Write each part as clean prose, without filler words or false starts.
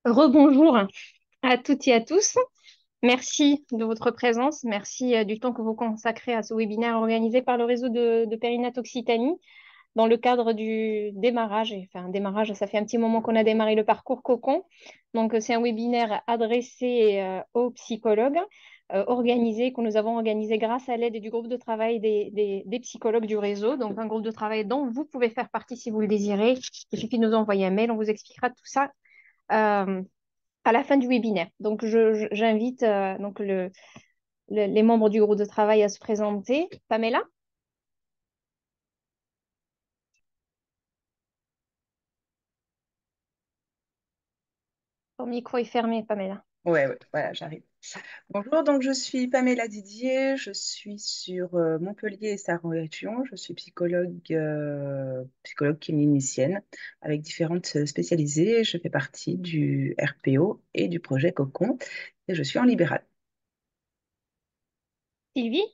Rebonjour à toutes et à tous. Merci de votre présence. Merci du temps que vous consacrez à ce webinaire organisé par le réseau de Périnat Occitanie dans le cadre du démarrage. Enfin, démarrage, ça fait un petit moment qu'on a démarré le parcours Cocon. Donc, c'est un webinaire adressé aux psychologues, que nous avons organisé grâce à l'aide du groupe de travail des psychologues du réseau. Donc, un groupe de travail dont vous pouvez faire partie si vous le désirez. Il suffit de nous envoyer un mail, on vous expliquera tout ça. euh, à la fin du webinaire. Donc, j'invite les membres du groupe de travail à se présenter. Pamela, ton micro est fermé, Pamela. Ouais, ouais, voilà, j'arrive. Bonjour, donc je suis Pamela Didier, je suis sur Montpellier et sa région. Je suis psychologue clinicienne avec différentes spécialisées. Je fais partie du RPO et du projet Cocon et je suis en libéral. Sylvie,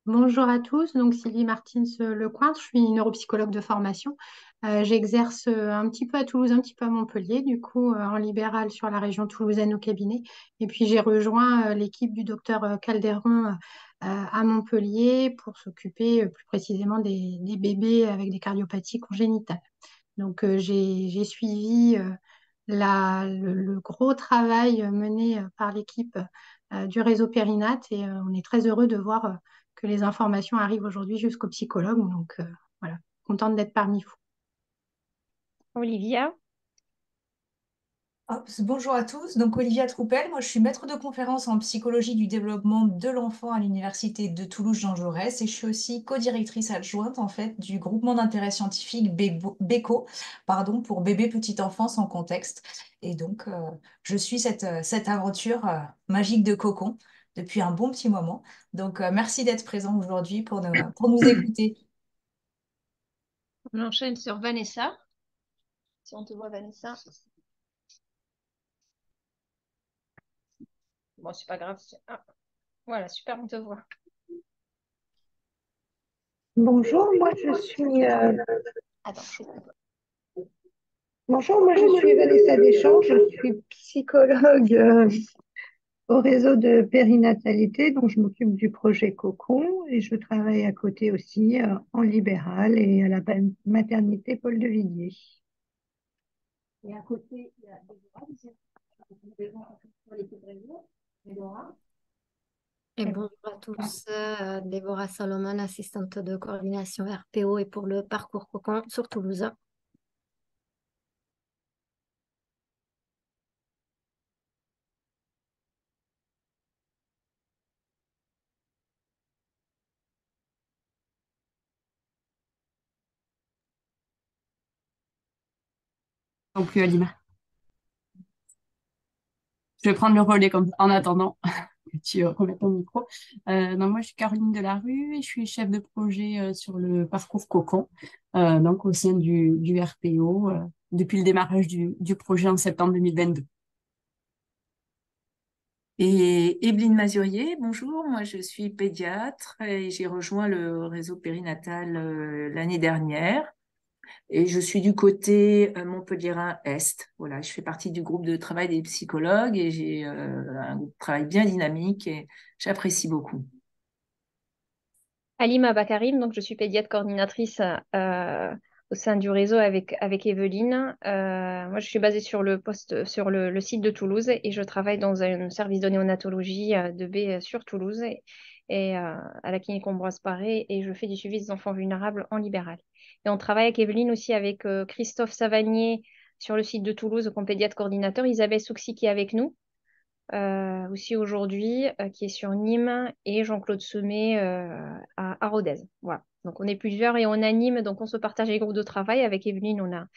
Bonjour à tous, donc Sylvie Martins Lecointre, je suis neuropsychologue de formation. J'exerce un petit peu à Toulouse, un petit peu à Montpellier, du coup en libéral sur la région toulousaine au cabinet. Et puis j'ai rejoint l'équipe du docteur Calderon à Montpellier pour s'occuper plus précisément des bébés avec des cardiopathies congénitales. Donc j'ai suivi le gros travail mené par l'équipe du réseau Périnat et on est très heureux de voir que les informations arrivent aujourd'hui jusqu'aux psychologues. Donc voilà, contente d'être parmi vous. Olivia, Bonjour à tous, donc Olivia Troupel, moi je suis maître de conférence en psychologie du développement de l'enfant à l'université de Toulouse-Jean Jaurès et je suis aussi co-directrice adjointe en fait du groupement d'intérêt scientifique BECO, pardon, pour bébé petite enfance en contexte. Et donc je suis cette aventure magique de cocon depuis un bon petit moment. Donc merci d'être présent aujourd'hui pour nous écouter. on enchaîne sur Vanessa. Si on te voit, Vanessa. Bon, c'est pas grave. Ah, voilà, super, on te voit. Bonjour, moi je suis Attends, c'est bon. bonjour, moi je suis Vanessa Deschamps, je suis psychologue au réseau de périnatalité, donc je m'occupe du projet Cocon et je travaille à côté aussi en libéral et à la maternité Paul de Villiers. Et à côté, il y a Déborah, sur l'équipe réseau. Déborah. Et bonjour à tous, Déborah Salomon, assistante de coordination RPO et pour le parcours Cocon sur Toulouse. Non plus, Alima. Je vais prendre le relais en attendant que tu remettes ton micro. Donc moi, je suis Caroline Delarue et je suis chef de projet sur le parcours Cocon, donc au sein du RPO, depuis le démarrage du projet en septembre 2022. Et Evelyne Mazurier, bonjour, moi je suis pédiatre et j'ai rejoint le réseau périnatal l'année dernière et je suis du côté Montpellierin Est. Voilà, je fais partie du groupe de travail des psychologues et j'ai un groupe de travail bien dynamique et j'apprécie beaucoup. Alima Bakarim, donc je suis pédiatre coordinatrice au sein du réseau avec Evelyne. Moi, je suis basée sur le site de Toulouse et je travaille dans un service de néonatologie de B sur Toulouse et à la clinique Ambroise Paré et je fais du suivi des enfants vulnérables en libéral. Et on travaille avec Evelyne aussi avec Christophe Savagnier sur le site de Toulouse comme pédiatre coordinateur, Isabelle Souxy qui est avec nous aussi aujourd'hui, qui est sur Nîmes, et Jean-Claude Semet à Rodez. Voilà. Donc on est plusieurs et on anime, donc on se partage les groupes de travail. Avec Evelyne,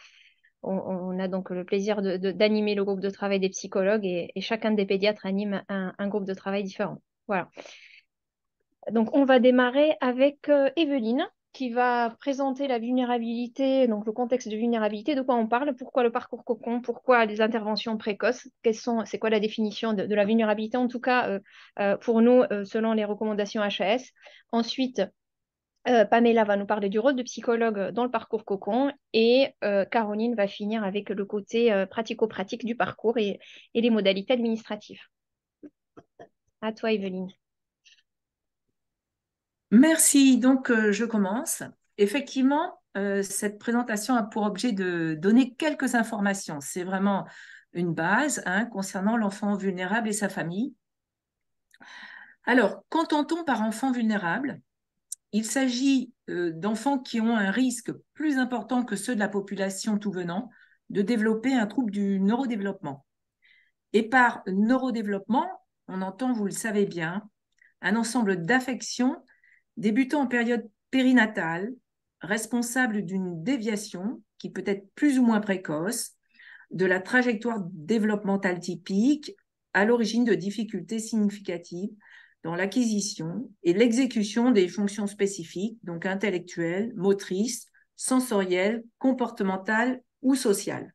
on a donc le plaisir d'animer le groupe de travail des psychologues et chacun des pédiatres anime un groupe de travail différent. Voilà. Donc on va démarrer avec Evelyne qui va présenter la vulnérabilité, donc le contexte de vulnérabilité, de quoi on parle, pourquoi le parcours cocon, pourquoi les interventions précoces, c'est quoi la définition de la vulnérabilité, en tout cas pour nous, selon les recommandations HAS. Ensuite, Pamela va nous parler du rôle de psychologue dans le parcours cocon et Caroline va finir avec le côté pratico-pratique du parcours et les modalités administratives. À toi, Evelyne. Merci. Donc, je commence. Effectivement, cette présentation a pour objet de donner quelques informations. C'est vraiment une base concernant l'enfant vulnérable et sa famille. Alors, qu'entend-on par enfant vulnérable? Il s'agit d'enfants qui ont un risque plus important que ceux de la population tout venant de développer un trouble du neurodéveloppement. Et par neurodéveloppement, on entend, vous le savez bien, un ensemble d'affections débutant en période périnatale, responsable d'une déviation qui peut être plus ou moins précoce de la trajectoire développementale typique à l'origine de difficultés significatives dans l'acquisition et l'exécution des fonctions spécifiques, donc intellectuelles, motrices, sensorielles, comportementales ou sociales.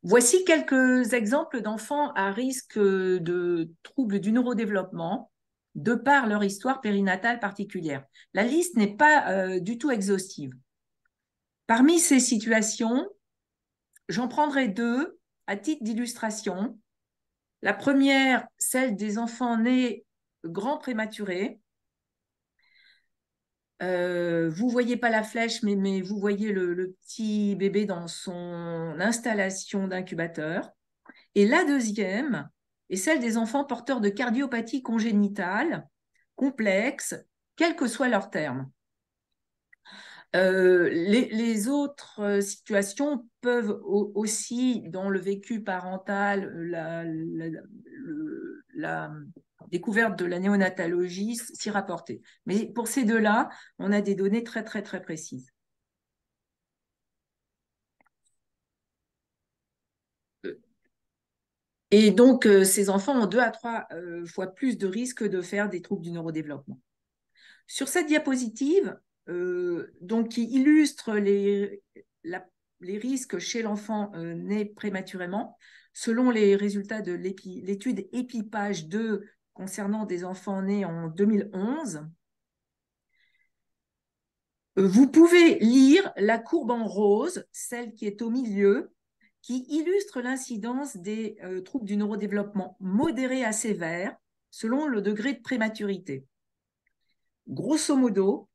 Voici quelques exemples d'enfants à risque de troubles du neurodéveloppement de par leur histoire périnatale particulière. La liste n'est pas du tout exhaustive. Parmi ces situations, j'en prendrai deux à titre d'illustration. La première, celle des enfants nés grands prématurés. Vous ne voyez pas la flèche, mais vous voyez le petit bébé dans son installation d'incubateur. Et la deuxième est celle des enfants porteurs de cardiopathie congénitale complexe, quel que soit leur terme. Les autres situations peuvent aussi, dans le vécu parental, la découverte de la néonatologie, s'y rapporter. Mais pour ces deux-là, on a des données très, très, très précises. Et donc, ces enfants ont 2 à 3 fois plus de risques de faire des troubles du neurodéveloppement. Sur cette diapositive, donc, qui illustre les risques chez l'enfant né prématurément, selon les résultats de l'étude EPIPAGE 2 concernant des enfants nés en 2011, vous pouvez lire la courbe en rose, celle qui est au milieu, qui illustre l'incidence des troubles du neurodéveloppement modérés à sévères selon le degré de prématurité. Grosso modo,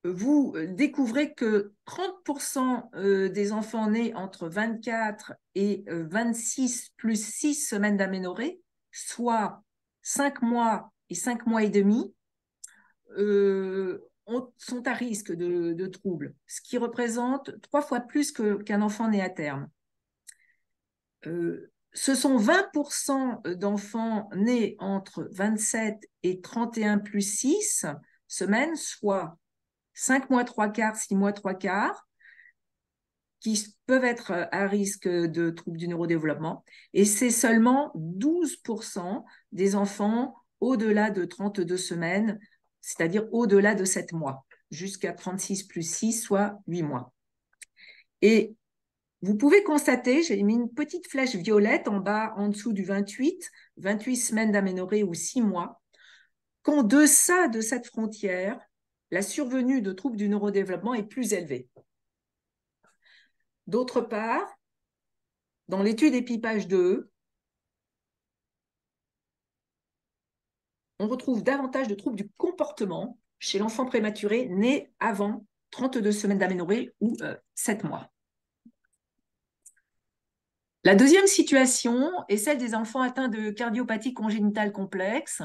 vous découvrez que 30% des enfants nés entre 24 et 26 plus 6 semaines d'aménorrhée, soit 5 mois et 5 mois et demi, sont à risque de troubles, ce qui représente 3 fois plus qu'un enfant né à terme. Ce sont 20% d'enfants nés entre 27 et 31 plus 6 semaines, soit 5 mois 3 quarts, 6 mois 3 quarts, qui peuvent être à risque de troubles du neurodéveloppement. Et c'est seulement 12% des enfants au-delà de 32 semaines, c'est-à-dire au-delà de 7 mois, jusqu'à 36 plus 6, soit 8 mois. Et vous pouvez constater, j'ai mis une petite flèche violette en bas, en dessous du 28 semaines d'aménorrhée ou 6 mois, qu'en deçà de cette frontière, la survenue de troubles du neurodéveloppement est plus élevée. D'autre part, dans l'étude EPIPAGE 2, on retrouve davantage de troubles du comportement chez l'enfant prématuré né avant 32 semaines d'aménorrhée ou 7 mois. La deuxième situation est celle des enfants atteints de cardiopathie congénitale complexe.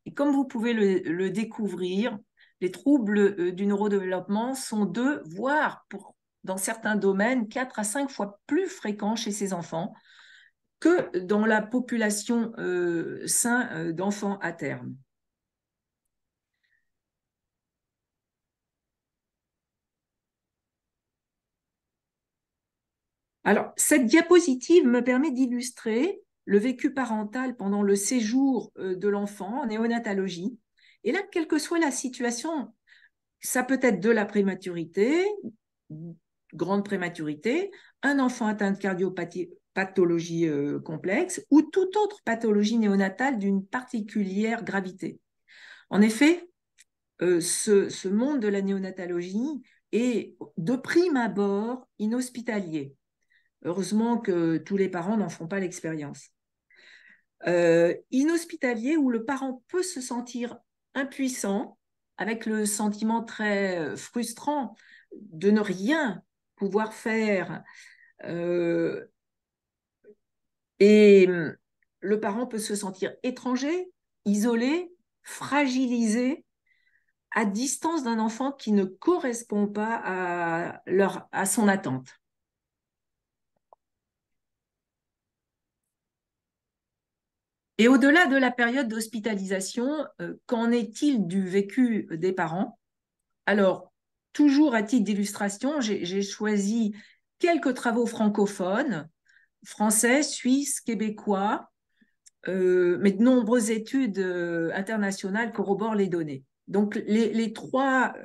Et comme vous pouvez le découvrir, les troubles du neurodéveloppement sont 2, voire dans certains domaines, 4 à 5 fois plus fréquents chez ces enfants que dans la population sain d'enfants à terme. Alors, cette diapositive me permet d'illustrer le vécu parental pendant le séjour de l'enfant en néonatologie. Et là, quelle que soit la situation, ça peut être de la prématurité, grande prématurité, un enfant atteint de cardiopathologie complexe ou toute autre pathologie néonatale d'une particulière gravité. En effet, ce monde de la néonatologie est de prime abord inhospitalier. Heureusement que tous les parents n'en font pas l'expérience. Inhospitalier où le parent peut se sentir impuissant, avec le sentiment très frustrant de ne rien pouvoir faire. Et le parent peut se sentir étranger, isolé, fragilisé, à distance d'un enfant qui ne correspond pas à son attente. Et au-delà de la période d'hospitalisation, qu'en est-il du vécu des parents? Alors, toujours à titre d'illustration, j'ai choisi quelques travaux francophones, français, suisses, québécois, mais de nombreuses études internationales corroborent les données. Donc, les trois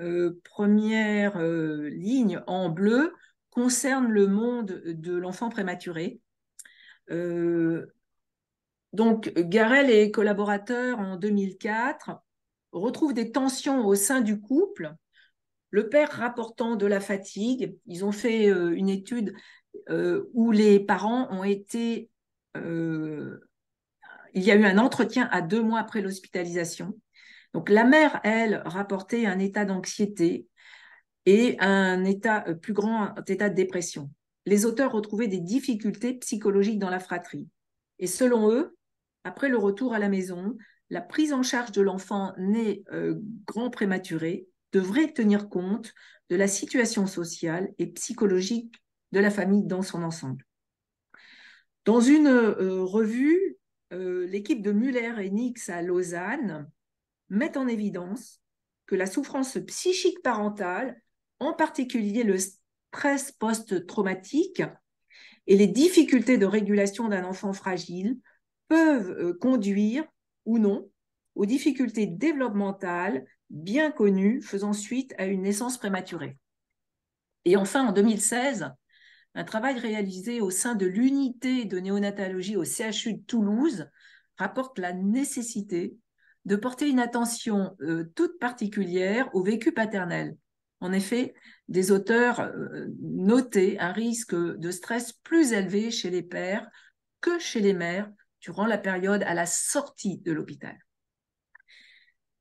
premières lignes en bleu concernent le monde de l'enfant prématuré. Donc, Garel et collaborateurs, en 2004, retrouvent des tensions au sein du couple, le père rapportant de la fatigue. Ils ont fait une étude où les parents ont été... il y a eu un entretien à 2 mois après l'hospitalisation. Donc, la mère, elle, rapportait un état d'anxiété et un plus grand état de dépression. Les auteurs retrouvaient des difficultés psychologiques dans la fratrie. Et selon eux, après le retour à la maison, la prise en charge de l'enfant né grand prématuré devrait tenir compte de la situation sociale et psychologique de la famille dans son ensemble. Dans une revue, l'équipe de Muller et Nix à Lausanne met en évidence que la souffrance psychique parentale, en particulier le stress post-traumatique et les difficultés de régulation d'un enfant fragile, peuvent conduire ou non aux difficultés développementales bien connues faisant suite à une naissance prématurée. Et enfin, en 2016, un travail réalisé au sein de l'unité de néonatologie au CHU de Toulouse rapporte la nécessité de porter une attention toute particulière au vécu paternel. En effet, des auteurs notaient un risque de stress plus élevé chez les pères que chez les mères durant la période à la sortie de l'hôpital.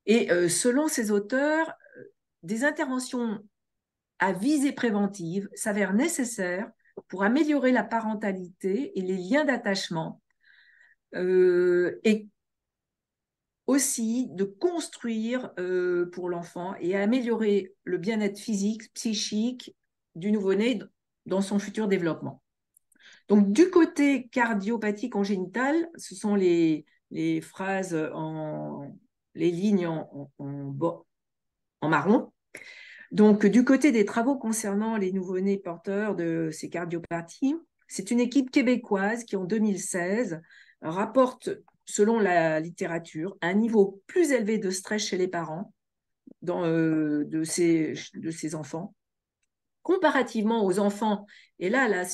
Et selon ces auteurs, des interventions à visée préventive s'avèrent nécessaires pour améliorer la parentalité et les liens d'attachement, et aussi de construire pour l'enfant et améliorer le bien-être physique, psychique du nouveau-né dans son futur développement. Donc, du côté cardiopathie congénitale, ce sont les phrases les lignes en marron. Donc, du côté des travaux concernant les nouveau-nés porteurs de ces cardiopathies, c'est une équipe québécoise qui, en 2016, rapporte, selon la littérature, un niveau plus élevé de stress chez les parents de ces enfants, comparativement aux enfants, et là, la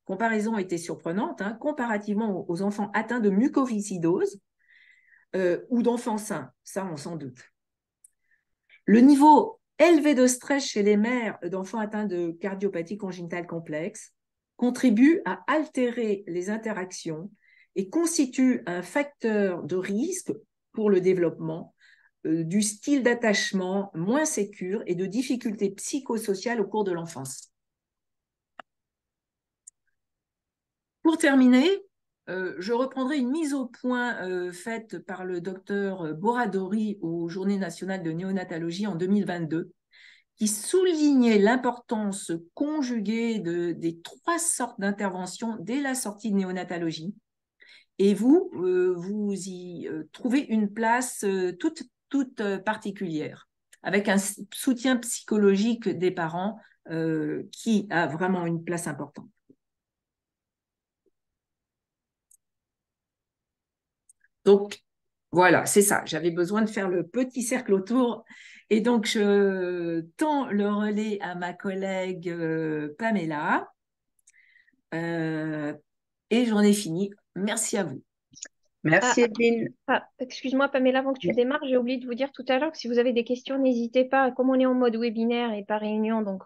comparaison était surprenante, comparativement aux enfants atteints de mucoviscidose ou d'enfants sains, ça on s'en doute. Le niveau élevé de stress chez les mères d'enfants atteints de cardiopathie congénitale complexe contribue à altérer les interactions et constitue un facteur de risque pour le développement du style d'attachement moins sécure et de difficultés psychosociales au cours de l'enfance. Pour terminer, je reprendrai une mise au point faite par le docteur Boradori aux Journées nationales de néonatologie en 2022, qui soulignait l'importance conjuguée des 3 sortes d'interventions dès la sortie de néonatologie. Et vous y trouvez une place toute particulière, avec un soutien psychologique des parents qui a vraiment une place importante. Donc, voilà, c'est ça. J'avais besoin de faire le petit cercle autour. Et donc, je tends le relais à ma collègue Pamela. Et j'en ai fini. Merci à vous. Merci, Attends, Evelyne. excuse-moi Pamela, avant que tu Oui. démarres, j'ai oublié de vous dire tout à l'heure que si vous avez des questions, n'hésitez pas. Comme on est en mode webinaire et pas réunion, donc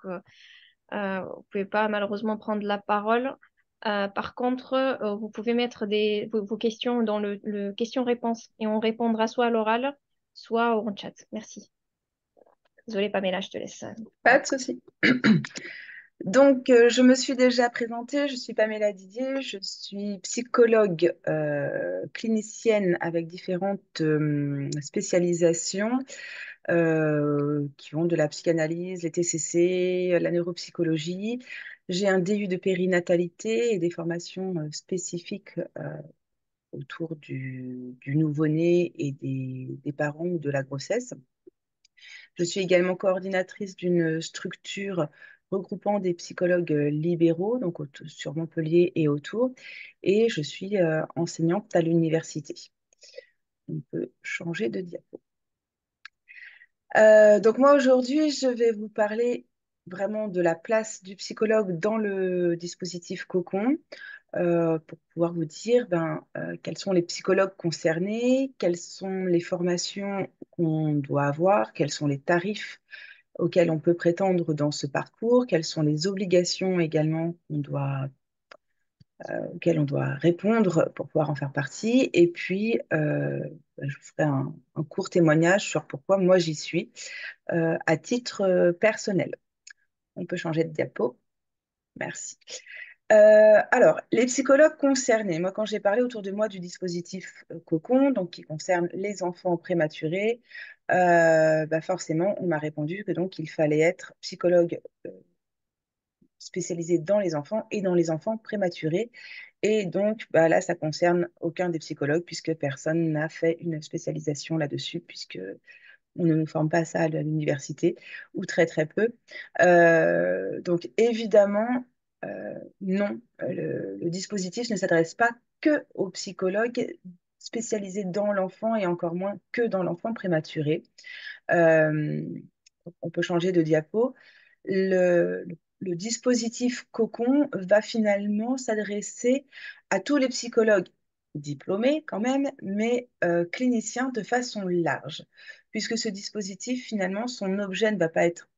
vous pouvez pas malheureusement prendre la parole. Par contre, vous pouvez mettre vos questions dans le question-réponse et on répondra soit à l'oral, soit en chat. Merci. Désolée Pamela, je te laisse. Pas de souci. Donc, je me suis déjà présentée, je suis Pamela Didier, je suis psychologue clinicienne avec différentes spécialisations qui vont de la psychanalyse, les TCC, la neuropsychologie. J'ai un DU de périnatalité et des formations spécifiques autour du nouveau-né et des parents ou de la grossesse. Je suis également coordinatrice d'une structure regroupant des psychologues libéraux, donc sur Montpellier et autour, et je suis enseignante à l'université. On peut changer de diapo. Donc moi aujourd'hui, je vais vous parler vraiment de la place du psychologue dans le dispositif Cocon, pour pouvoir vous dire quels sont les psychologues concernés, quelles sont les formations qu'on doit avoir, quels sont les tarifs auxquelles on peut prétendre dans ce parcours, quelles sont les obligations également auxquelles on doit répondre pour pouvoir en faire partie. Et puis, je vous ferai un court témoignage sur pourquoi moi j'y suis à titre personnel. On peut changer de diapo. Merci. Alors, les psychologues concernés, moi quand j'ai parlé autour de moi du dispositif Cocon, donc qui concerne les enfants prématurés, forcément on m'a répondu que donc il fallait être psychologue spécialisé dans les enfants et dans les enfants prématurés. Et donc là, ça concerne aucun des psychologues puisque personne n'a fait une spécialisation là-dessus, puisque on ne nous forme pas à ça à l'université, ou très très peu. Donc évidemment, non, le dispositif ne s'adresse pas que aux psychologues spécialisés dans l'enfant et encore moins que dans l'enfant prématuré. Euh, on peut changer de diapo. Le dispositif Cocon va finalement s'adresser à tous les psychologues diplômés quand même, mais cliniciens de façon large, puisque ce dispositif, finalement, son objet ne va pas être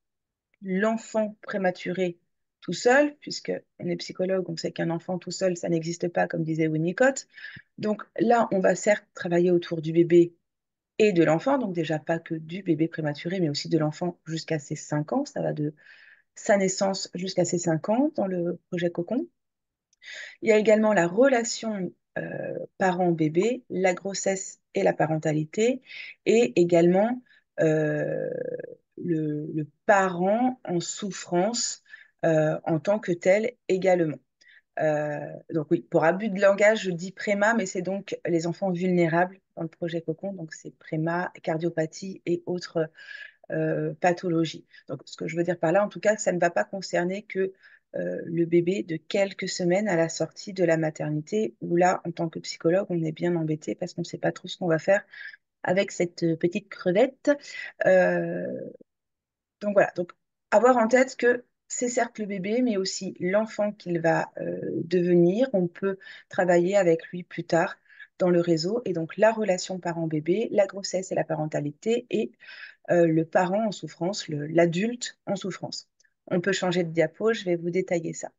l'enfant prématuré tout seul, puisque on est psychologue, on sait qu'un enfant tout seul, ça n'existe pas, comme disait Winnicott. Donc là, on va certes travailler autour du bébé et de l'enfant, donc déjà pas que du bébé prématuré, mais aussi de l'enfant jusqu'à ses 5 ans. Ça va de sa naissance jusqu'à ses 5 ans dans le projet Cocon. Il y a également la relation parent-bébé, la grossesse et la parentalité, et également euh, le parent en souffrance en tant que tel également. Donc oui, pour abus de langage, je dis PREMA, mais c'est donc les enfants vulnérables dans le projet Cocon, donc c'est PREMA, cardiopathie et autres pathologies. Donc ce que je veux dire par là, en tout cas, ça ne va pas concerner que le bébé de quelques semaines à la sortie de la maternité, où là, en tant que psychologue, on est bien embêté parce qu'on ne sait pas trop ce qu'on va faire avec cette petite crevette. Euh, donc voilà, donc avoir en tête que c'est certes le bébé, mais aussi l'enfant qu'il va devenir. On peut travailler avec lui plus tard dans le réseau. Et donc la relation parent-bébé, la grossesse et la parentalité et le parent en souffrance, l'adulte en souffrance. On peut changer de diapo, je vais vous détailler ça.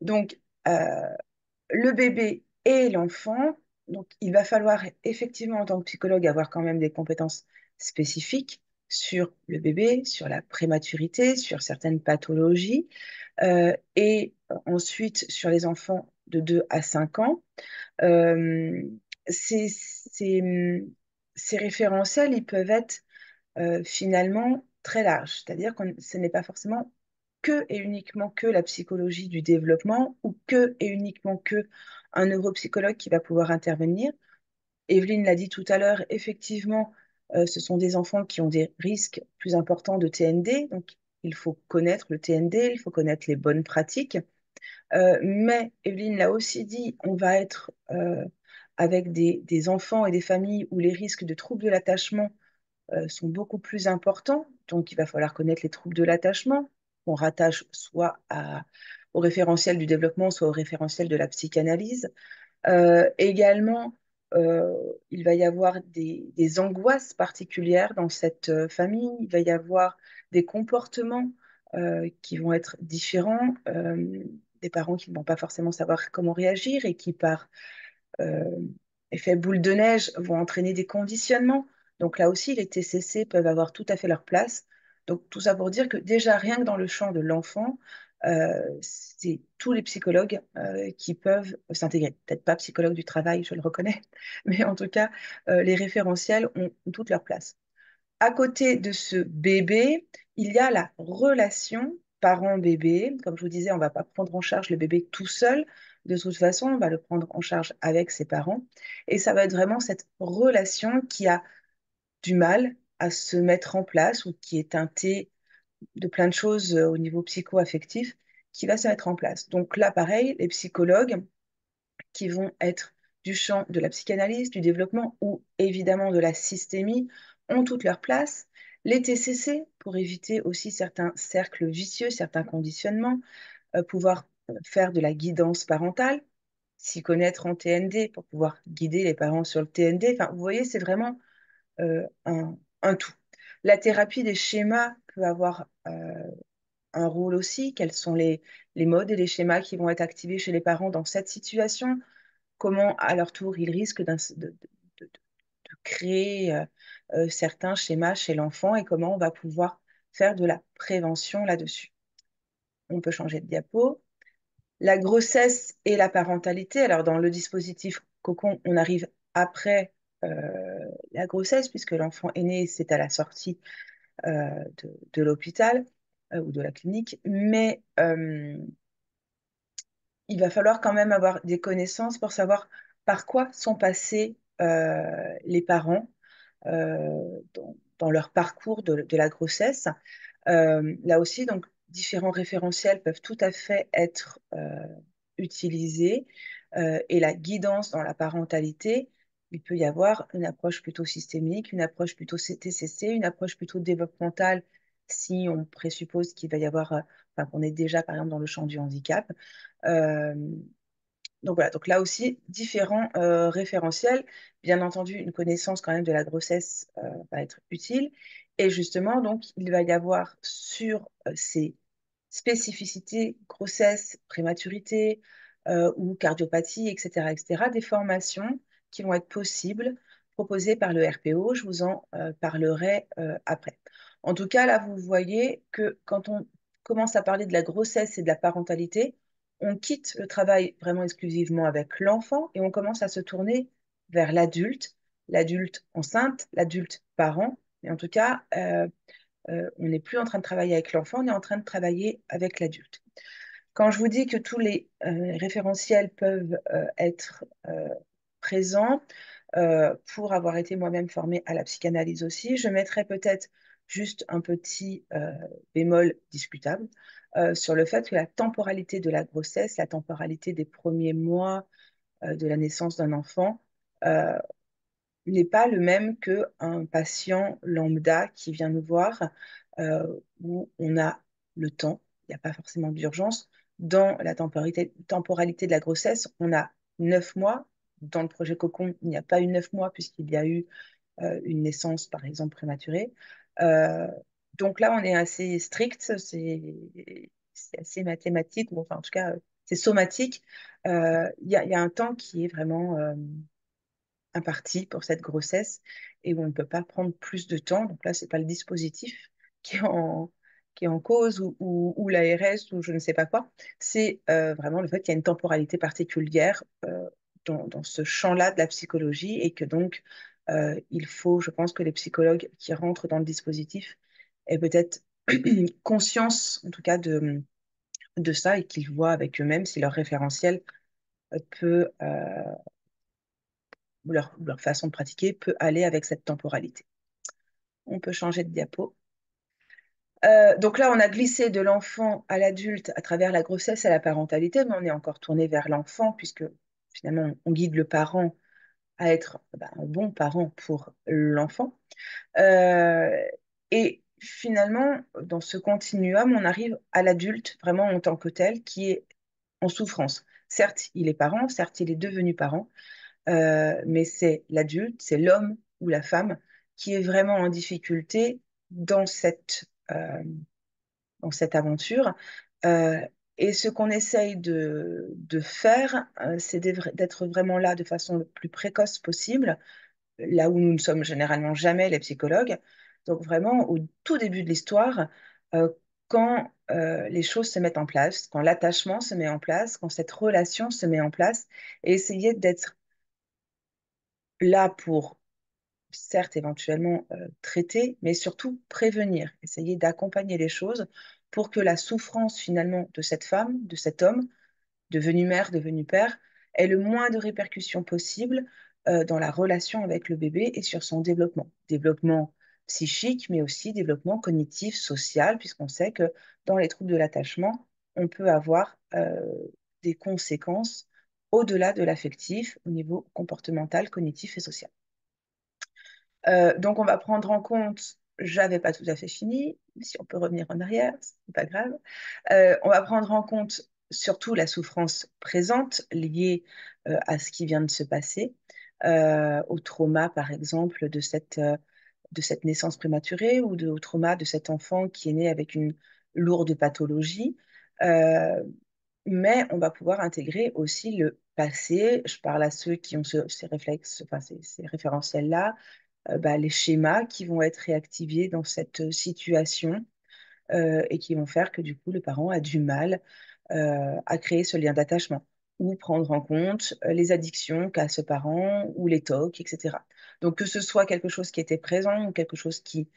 Donc, le bébé et l'enfant, donc il va falloir effectivement en tant que psychologue avoir quand même des compétences spécifiques sur le bébé, sur la prématurité, sur certaines pathologies, et ensuite sur les enfants de 2 à 5 ans. Euh, ces, ces, ces référentiels, ils peuvent être finalement très larges, c'est-à-dire que ce n'est pas forcément que et uniquement que la psychologie du développement ou que et uniquement que un neuropsychologue qui va pouvoir intervenir. Evelyne l'a dit tout à l'heure, effectivement, ce sont des enfants qui ont des risques plus importants de TND, donc il faut connaître le TND, il faut connaître les bonnes pratiques. Mais Evelyne l'a aussi dit, on va être avec des enfants et des familles où les risques de troubles de l'attachement sont beaucoup plus importants. Donc, il va falloir connaître les troubles de l'attachement. On rattache soit au référentiel du développement, soit au référentiel de la psychanalyse. Également, euh, il va y avoir des angoisses particulières dans cette famille, il va y avoir des comportements qui vont être différents, des parents qui ne vont pas forcément savoir comment réagir et qui, par euh, effet boule de neige, vont entraîner des conditionnements. Donc là aussi, les TCC peuvent avoir tout à fait leur place. Donc tout ça pour dire que déjà, rien que dans le champ de l'enfant, c'est tous les psychologues qui peuvent s'intégrer. Peut-être pas psychologue du travail, je le reconnais, mais en tout cas, les référentiels ont toute leur place. À côté de ce bébé, il y a la relation parent-bébé. Comme je vous disais, on ne va pas prendre en charge le bébé tout seul. De toute façon, on va le prendre en charge avec ses parents. Et ça va être vraiment cette relation qui a du mal à se mettre en place ou qui est teintée de plein de choses au niveau psycho-affectif qui va se mettre en place. Donc là, pareil, les psychologues qui vont être du champ de la psychanalyse, du développement ou évidemment de la systémie ont toute leur place. Les TCC pour éviter aussi certains cercles vicieux, certains conditionnements, pouvoir faire de la guidance parentale, s'y connaître en TND pour pouvoir guider les parents sur le TND. Enfin, vous voyez, c'est vraiment un tout. La thérapie des schémas peut avoir un rôle aussi. Quels sont les modes et les schémas qui vont être activés chez les parents dans cette situation? Comment, à leur tour, ils risquent de créer certains schémas chez l'enfant et comment on va pouvoir faire de la prévention là-dessus. On peut changer de diapo. La grossesse et la parentalité. Alors, dans le dispositif Cocon, on arrive après la grossesse, puisque l'enfant est né, c'est à la sortie de l'hôpital ou de la clinique. Mais il va falloir quand même avoir des connaissances pour savoir par quoi sont passés les parents dans leur parcours de la grossesse. Là aussi, donc, différents référentiels peuvent tout à fait être utilisés et la guidance dans la parentalité, il peut y avoir une approche plutôt systémique, une approche plutôt TCC, une approche plutôt développementale si on présuppose qu'il va y avoir, enfin, qu'on est déjà par exemple dans le champ du handicap. Euh, donc voilà, donc là aussi, différents référentiels. Bien entendu, une connaissance quand même de la grossesse va être utile. Et justement, donc, il va y avoir sur ces spécificités, grossesse, prématurité ou cardiopathie, etc., des formations qui vont être possibles, proposées par le RPO. Je vous en parlerai après. En tout cas, là, vous voyez que quand on commence à parler de la grossesse et de la parentalité, on quitte le travail vraiment exclusivement avec l'enfant et on commence à se tourner vers l'adulte, l'adulte enceinte, l'adulte parent. Et en tout cas, on n'est plus en train de travailler avec l'enfant, on est en train de travailler avec l'adulte. Quand je vous dis que tous les référentiels peuvent être présents, pour avoir été moi-même formée à la psychanalyse aussi, je mettrais peut-être juste un petit bémol discutable sur le fait que la temporalité de la grossesse, la temporalité des premiers mois de la naissance d'un enfant, euh, n'est pas le même qu'un patient lambda qui vient nous voir, où on a le temps, il n'y a pas forcément d'urgence. Dans la temporalité de la grossesse, on a 9 mois. Dans le projet Cocon, il n'y a pas eu 9 mois puisqu'il y a eu une naissance, par exemple, prématurée. Euh, donc là, on est assez strict, c'est assez mathématique, ou enfin, en tout cas, c'est somatique. Il y a un temps qui est vraiment imparti pour cette grossesse et où on ne peut pas prendre plus de temps. Donc là, c'est pas le dispositif qui est qui est en cause ou l'ARS ou je ne sais pas quoi. C'est vraiment le fait qu'il y a une temporalité particulière dans ce champ-là de la psychologie et que donc il faut, je pense que les psychologues qui rentrent dans le dispositif aient peut-être conscience, en tout cas, de ça et qu'ils voient avec eux-mêmes si leur référentiel peut leur façon de pratiquer peut aller avec cette temporalité. On peut changer de diapo. Donc là, on a glissé de l'enfant à l'adulte à travers la grossesse et la parentalité, mais on est encore tourné vers l'enfant, puisque finalement, on guide le parent à être un bon parent pour l'enfant. Euh, et finalement, dans ce continuum, on arrive à l'adulte vraiment en tant que tel, qui est en souffrance. Certes, il est parent, certes, il est devenu parent, mais c'est l'adulte, c'est l'homme ou la femme qui est vraiment en difficulté dans dans cette aventure. Euh, et ce qu'on essaye de faire, c'est d'être vraiment là de façon le plus précoce possible, là où nous ne sommes généralement jamais les psychologues. Donc vraiment au tout début de l'histoire, euh, quand les choses se mettent en place, quand l'attachement se met en place, quand cette relation se met en place, et essayer d'être là pour, certes, éventuellement traiter, mais surtout prévenir, essayer d'accompagner les choses pour que la souffrance finalement de cette femme, de cet homme, devenu mère, devenu père, ait le moins de répercussions possibles dans la relation avec le bébé et sur son développement. Développement psychique, mais aussi développement cognitif, social, puisqu'on sait que dans les troubles de l'attachement, on peut avoir des conséquences au-delà de l'affectif, au niveau comportemental, cognitif et social. Donc, on va prendre en compte, j'avais pas tout à fait fini, si on peut revenir en arrière, c'est pas grave. On va prendre en compte surtout la souffrance présente liée à ce qui vient de se passer, au trauma, par exemple, de cette naissance prématurée ou au trauma de cet enfant qui est né avec une lourde pathologie. Euh, mais on va pouvoir intégrer aussi le passé. Je parle à ceux qui ont ces réflexes, enfin, ces référentiels-là, les schémas qui vont être réactivés dans cette situation et qui vont faire que du coup le parent a du mal à créer ce lien d'attachement ou prendre en compte les addictions qu'a ce parent ou les TOC, etc. Donc que ce soit quelque chose qui était présent ou quelque chose qui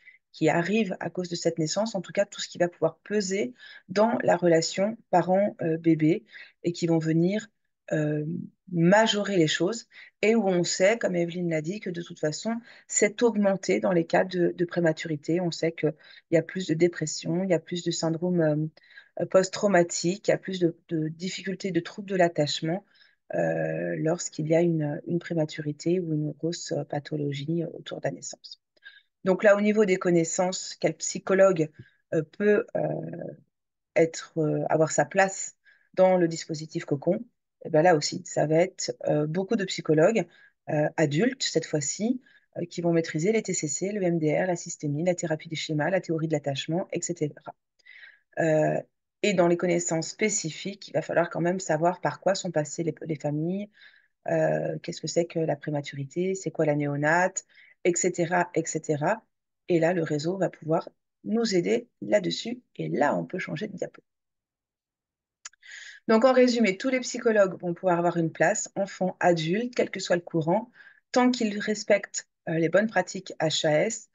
arrive à cause de cette naissance, en tout cas tout ce qui va pouvoir peser dans la relation parent-bébé et qui vont venir euh, majorer les choses et où on sait, comme Evelyne l'a dit, que de toute façon, c'est augmenté dans les cas de prématurité. On sait qu'il y a plus de dépression, il y a plus de syndrome post-traumatique, il y a plus de difficultés, de troubles de l'attachement lorsqu'il y a une prématurité ou une grosse pathologie autour de la naissance. Donc là, au niveau des connaissances, quel psychologue peut avoir sa place dans le dispositif Cocon, et ben là aussi, ça va être beaucoup de psychologues adultes, cette fois-ci, qui vont maîtriser les TCC, le MDR, la systémie, la thérapie des schémas, la théorie de l'attachement, etc. Euh, et dans les connaissances spécifiques, il va falloir quand même savoir par quoi sont passées les familles, qu'est-ce que c'est que la prématurité, c'est quoi la néonate, etc., etc. Et là, le réseau va pouvoir nous aider là-dessus. Et là, on peut changer de diapo. Donc, en résumé, tous les psychologues vont pouvoir avoir une place, enfants, adultes, quel que soit le courant, tant qu'ils respectent les bonnes pratiques HAS,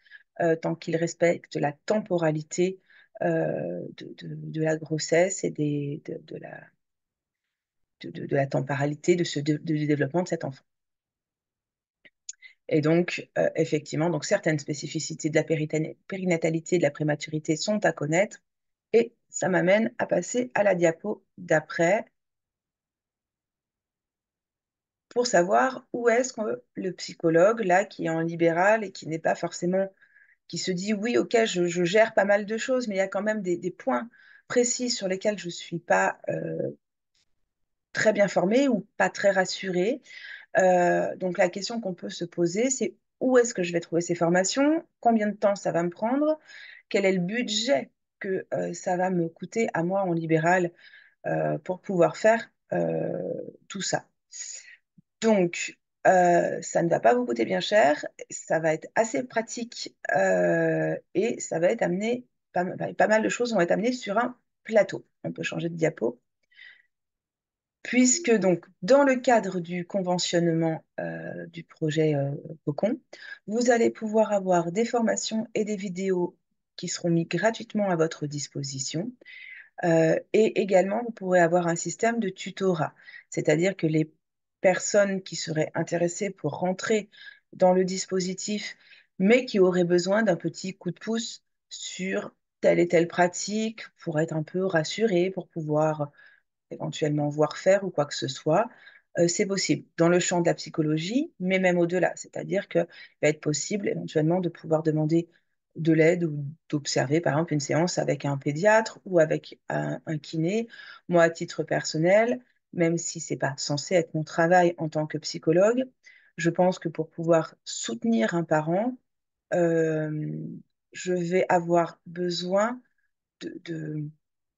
tant qu'ils respectent la temporalité de la grossesse et de la temporalité du développement de cet enfant. Et donc, effectivement, donc certaines spécificités de la périnatalité, de la prématurité sont à connaître. Et ça m'amène à passer à la diapo d'après pour savoir où est-ce que le psychologue, là, qui est en libéral et qui n'est pas forcément, qui se dit, oui, ok, je gère pas mal de choses, mais il y a quand même des points précis sur lesquels je ne suis pas très bien formée ou pas très rassurée. Donc la question qu'on peut se poser, c'est où est-ce que je vais trouver ces formations? Combien de temps ça va me prendre? Quel est le budget que ça va me coûter à moi en libéral pour pouvoir faire tout ça? Donc, ça ne va pas vous coûter bien cher, ça va être assez pratique et ça va être amené, pas mal de choses vont être amenées sur un plateau. On peut changer de diapo. Puisque donc, dans le cadre du conventionnement du projet Cocon, vous allez pouvoir avoir des formations et des vidéos qui seront mis gratuitement à votre disposition. Et également, vous pourrez avoir un système de tutorat, c'est-à-dire que les personnes qui seraient intéressées pour rentrer dans le dispositif, mais qui auraient besoin d'un petit coup de pouce sur telle et telle pratique, pour être un peu rassurées, pour pouvoir éventuellement voir faire ou quoi que ce soit, c'est possible dans le champ de la psychologie, mais même au-delà. C'est-à-dire qu'il va être possible éventuellement de pouvoir demander de l'aide ou d'observer par exemple une séance avec un pédiatre ou avec un kiné. Moi, à titre personnel, même si c'est pas censé être mon travail en tant que psychologue, Je pense que pour pouvoir soutenir un parent, euh, je vais avoir besoin de, de-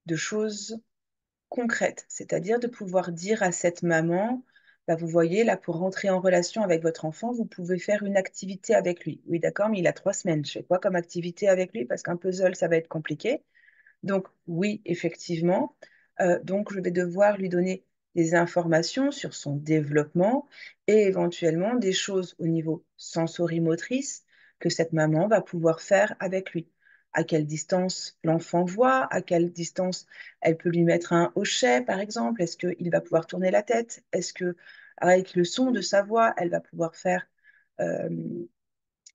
de choses concrètes, c'est-à-dire de pouvoir dire à cette maman, bah, vous voyez, là, pour rentrer en relation avec votre enfant, vous pouvez faire une activité avec lui. Oui, d'accord, mais il a 3 semaines. Je fais quoi comme activité avec lui? Parce qu'un puzzle, ça va être compliqué. Donc, oui, effectivement. Donc, je vais devoir lui donner des informations sur son développement et éventuellement des choses au niveau sensorimotrice que cette maman va pouvoir faire avec lui. À quelle distance l'enfant voit, à quelle distance elle peut lui mettre un hochet, par exemple. Est-ce qu'il va pouvoir tourner la tête? Est-ce que, avec le son de sa voix, elle va pouvoir faire euh,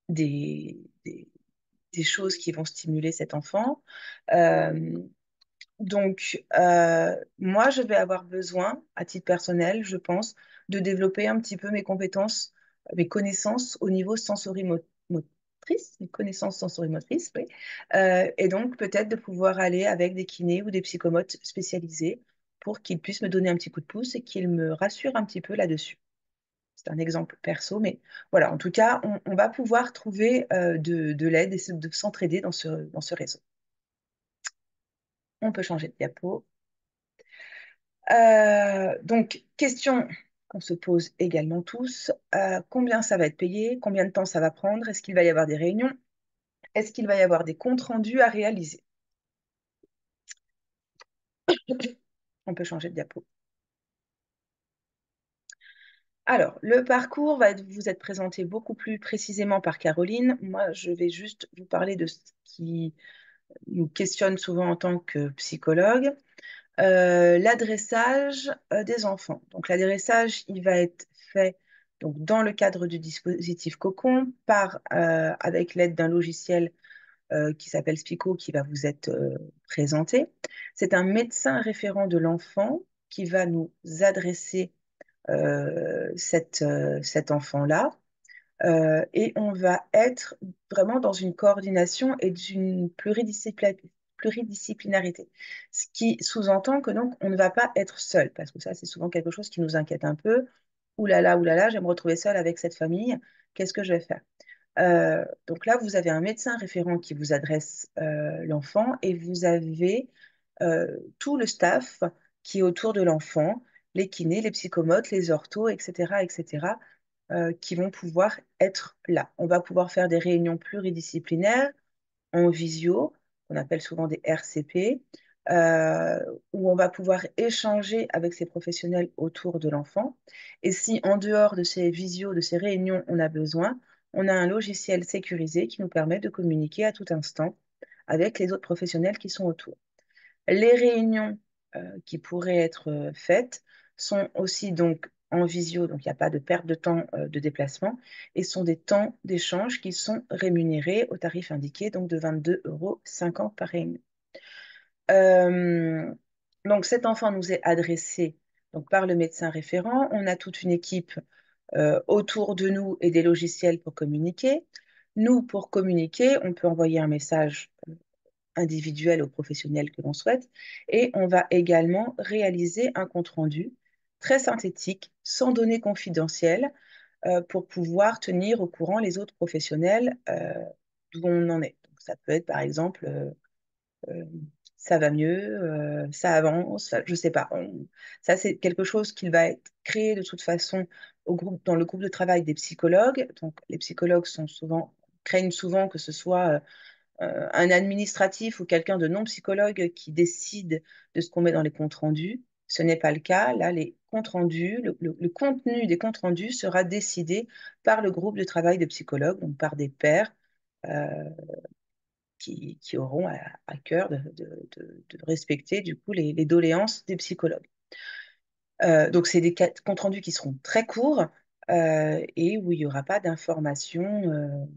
des, des- des choses qui vont stimuler cet enfant? Euh, moi, je vais avoir besoin, à titre personnel, je pense, de développer un petit peu mes compétences, mes connaissances au niveau sensorimotrice, mes connaissances sensorimotrices, oui. Et donc, peut-être de pouvoir aller avec des kinés ou des psychomotes spécialisés pour qu'ils puissent me donner un petit coup de pouce et qu'ils me rassurent un petit peu là-dessus. C'est un exemple perso, mais voilà, en tout cas, on va pouvoir trouver de l'aide et de s'entraider dans ce réseau. On peut changer de diapo. Donc, question qu'on se pose également tous, combien ça va être payé? Combien de temps ça va prendre? Est-ce qu'il va y avoir des réunions? Est-ce qu'il va y avoir des comptes rendus à réaliser? On peut changer de diapo. Alors, le parcours vous être présenté beaucoup plus précisément par Caroline. Moi, je vais juste vous parler de ce qui nous questionne souvent en tant que psychologue. L'adressage des enfants. Donc l'adressage, il va être fait donc, dans le cadre du dispositif Cocon avec l'aide d'un logiciel qui s'appelle Spico qui va vous être présenté. C'est un médecin référent de l'enfant qui va nous adresser cet enfant-là. Et on va être vraiment dans une coordination et d'une pluridisciplinarité. Ce qui sous-entend que donc on ne va pas être seul, parce que ça, c'est souvent quelque chose qui nous inquiète un peu. Ouh là là, je vais me retrouver seule avec cette famille. Qu'est-ce que je vais faire? Donc là, vous avez un médecin référent qui vous adresse l'enfant et vous avez tout le staff qui est autour de l'enfant, les kinés, les psychomotes, les orthos, etc., etc., qui vont pouvoir être là. On va pouvoir faire des réunions pluridisciplinaires en visio, qu'on appelle souvent des RCP, où on va pouvoir échanger avec ces professionnels autour de l'enfant. Et si en dehors de ces visios, de ces réunions, on a besoin, on a un logiciel sécurisé qui nous permet de communiquer à tout instant avec les autres professionnels qui sont autour. Les réunions qui pourraient être faites sont aussi donc en visio, donc il n'y a pas de perte de temps de déplacement, et sont des temps d'échange qui sont rémunérés au tarif indiqué, donc de 22,50 € par réunion. Euh, donc cet enfant nous est adressé donc, par le médecin référent. On a toute une équipe autour de nous et des logiciels pour communiquer. Nous, pour communiquer, on peut envoyer un message individuel aux professionnels que l'on souhaite. Et on va également réaliser un compte-rendu très synthétique, sans données confidentielles, pour pouvoir tenir au courant les autres professionnels d'où on en est. Donc, ça peut être par exemple, euh, ça va mieux, ça avance, je ne sais pas. Ça, c'est quelque chose qui va être créé de toute façon dans le groupe de travail des psychologues. Donc, les psychologues craignent souvent que ce soit un administratif ou quelqu'un de non psychologue qui décide de ce qu'on met dans les comptes rendus. Ce n'est pas le cas. Là, les comptes rendus, le contenu des comptes rendus sera décidé par le groupe de travail de psychologues, donc par des pairs euh, qui auront à cœur de respecter du coup les doléances des psychologues. Donc, c'est des comptes rendus qui seront très courts et où il n'y aura pas d'informations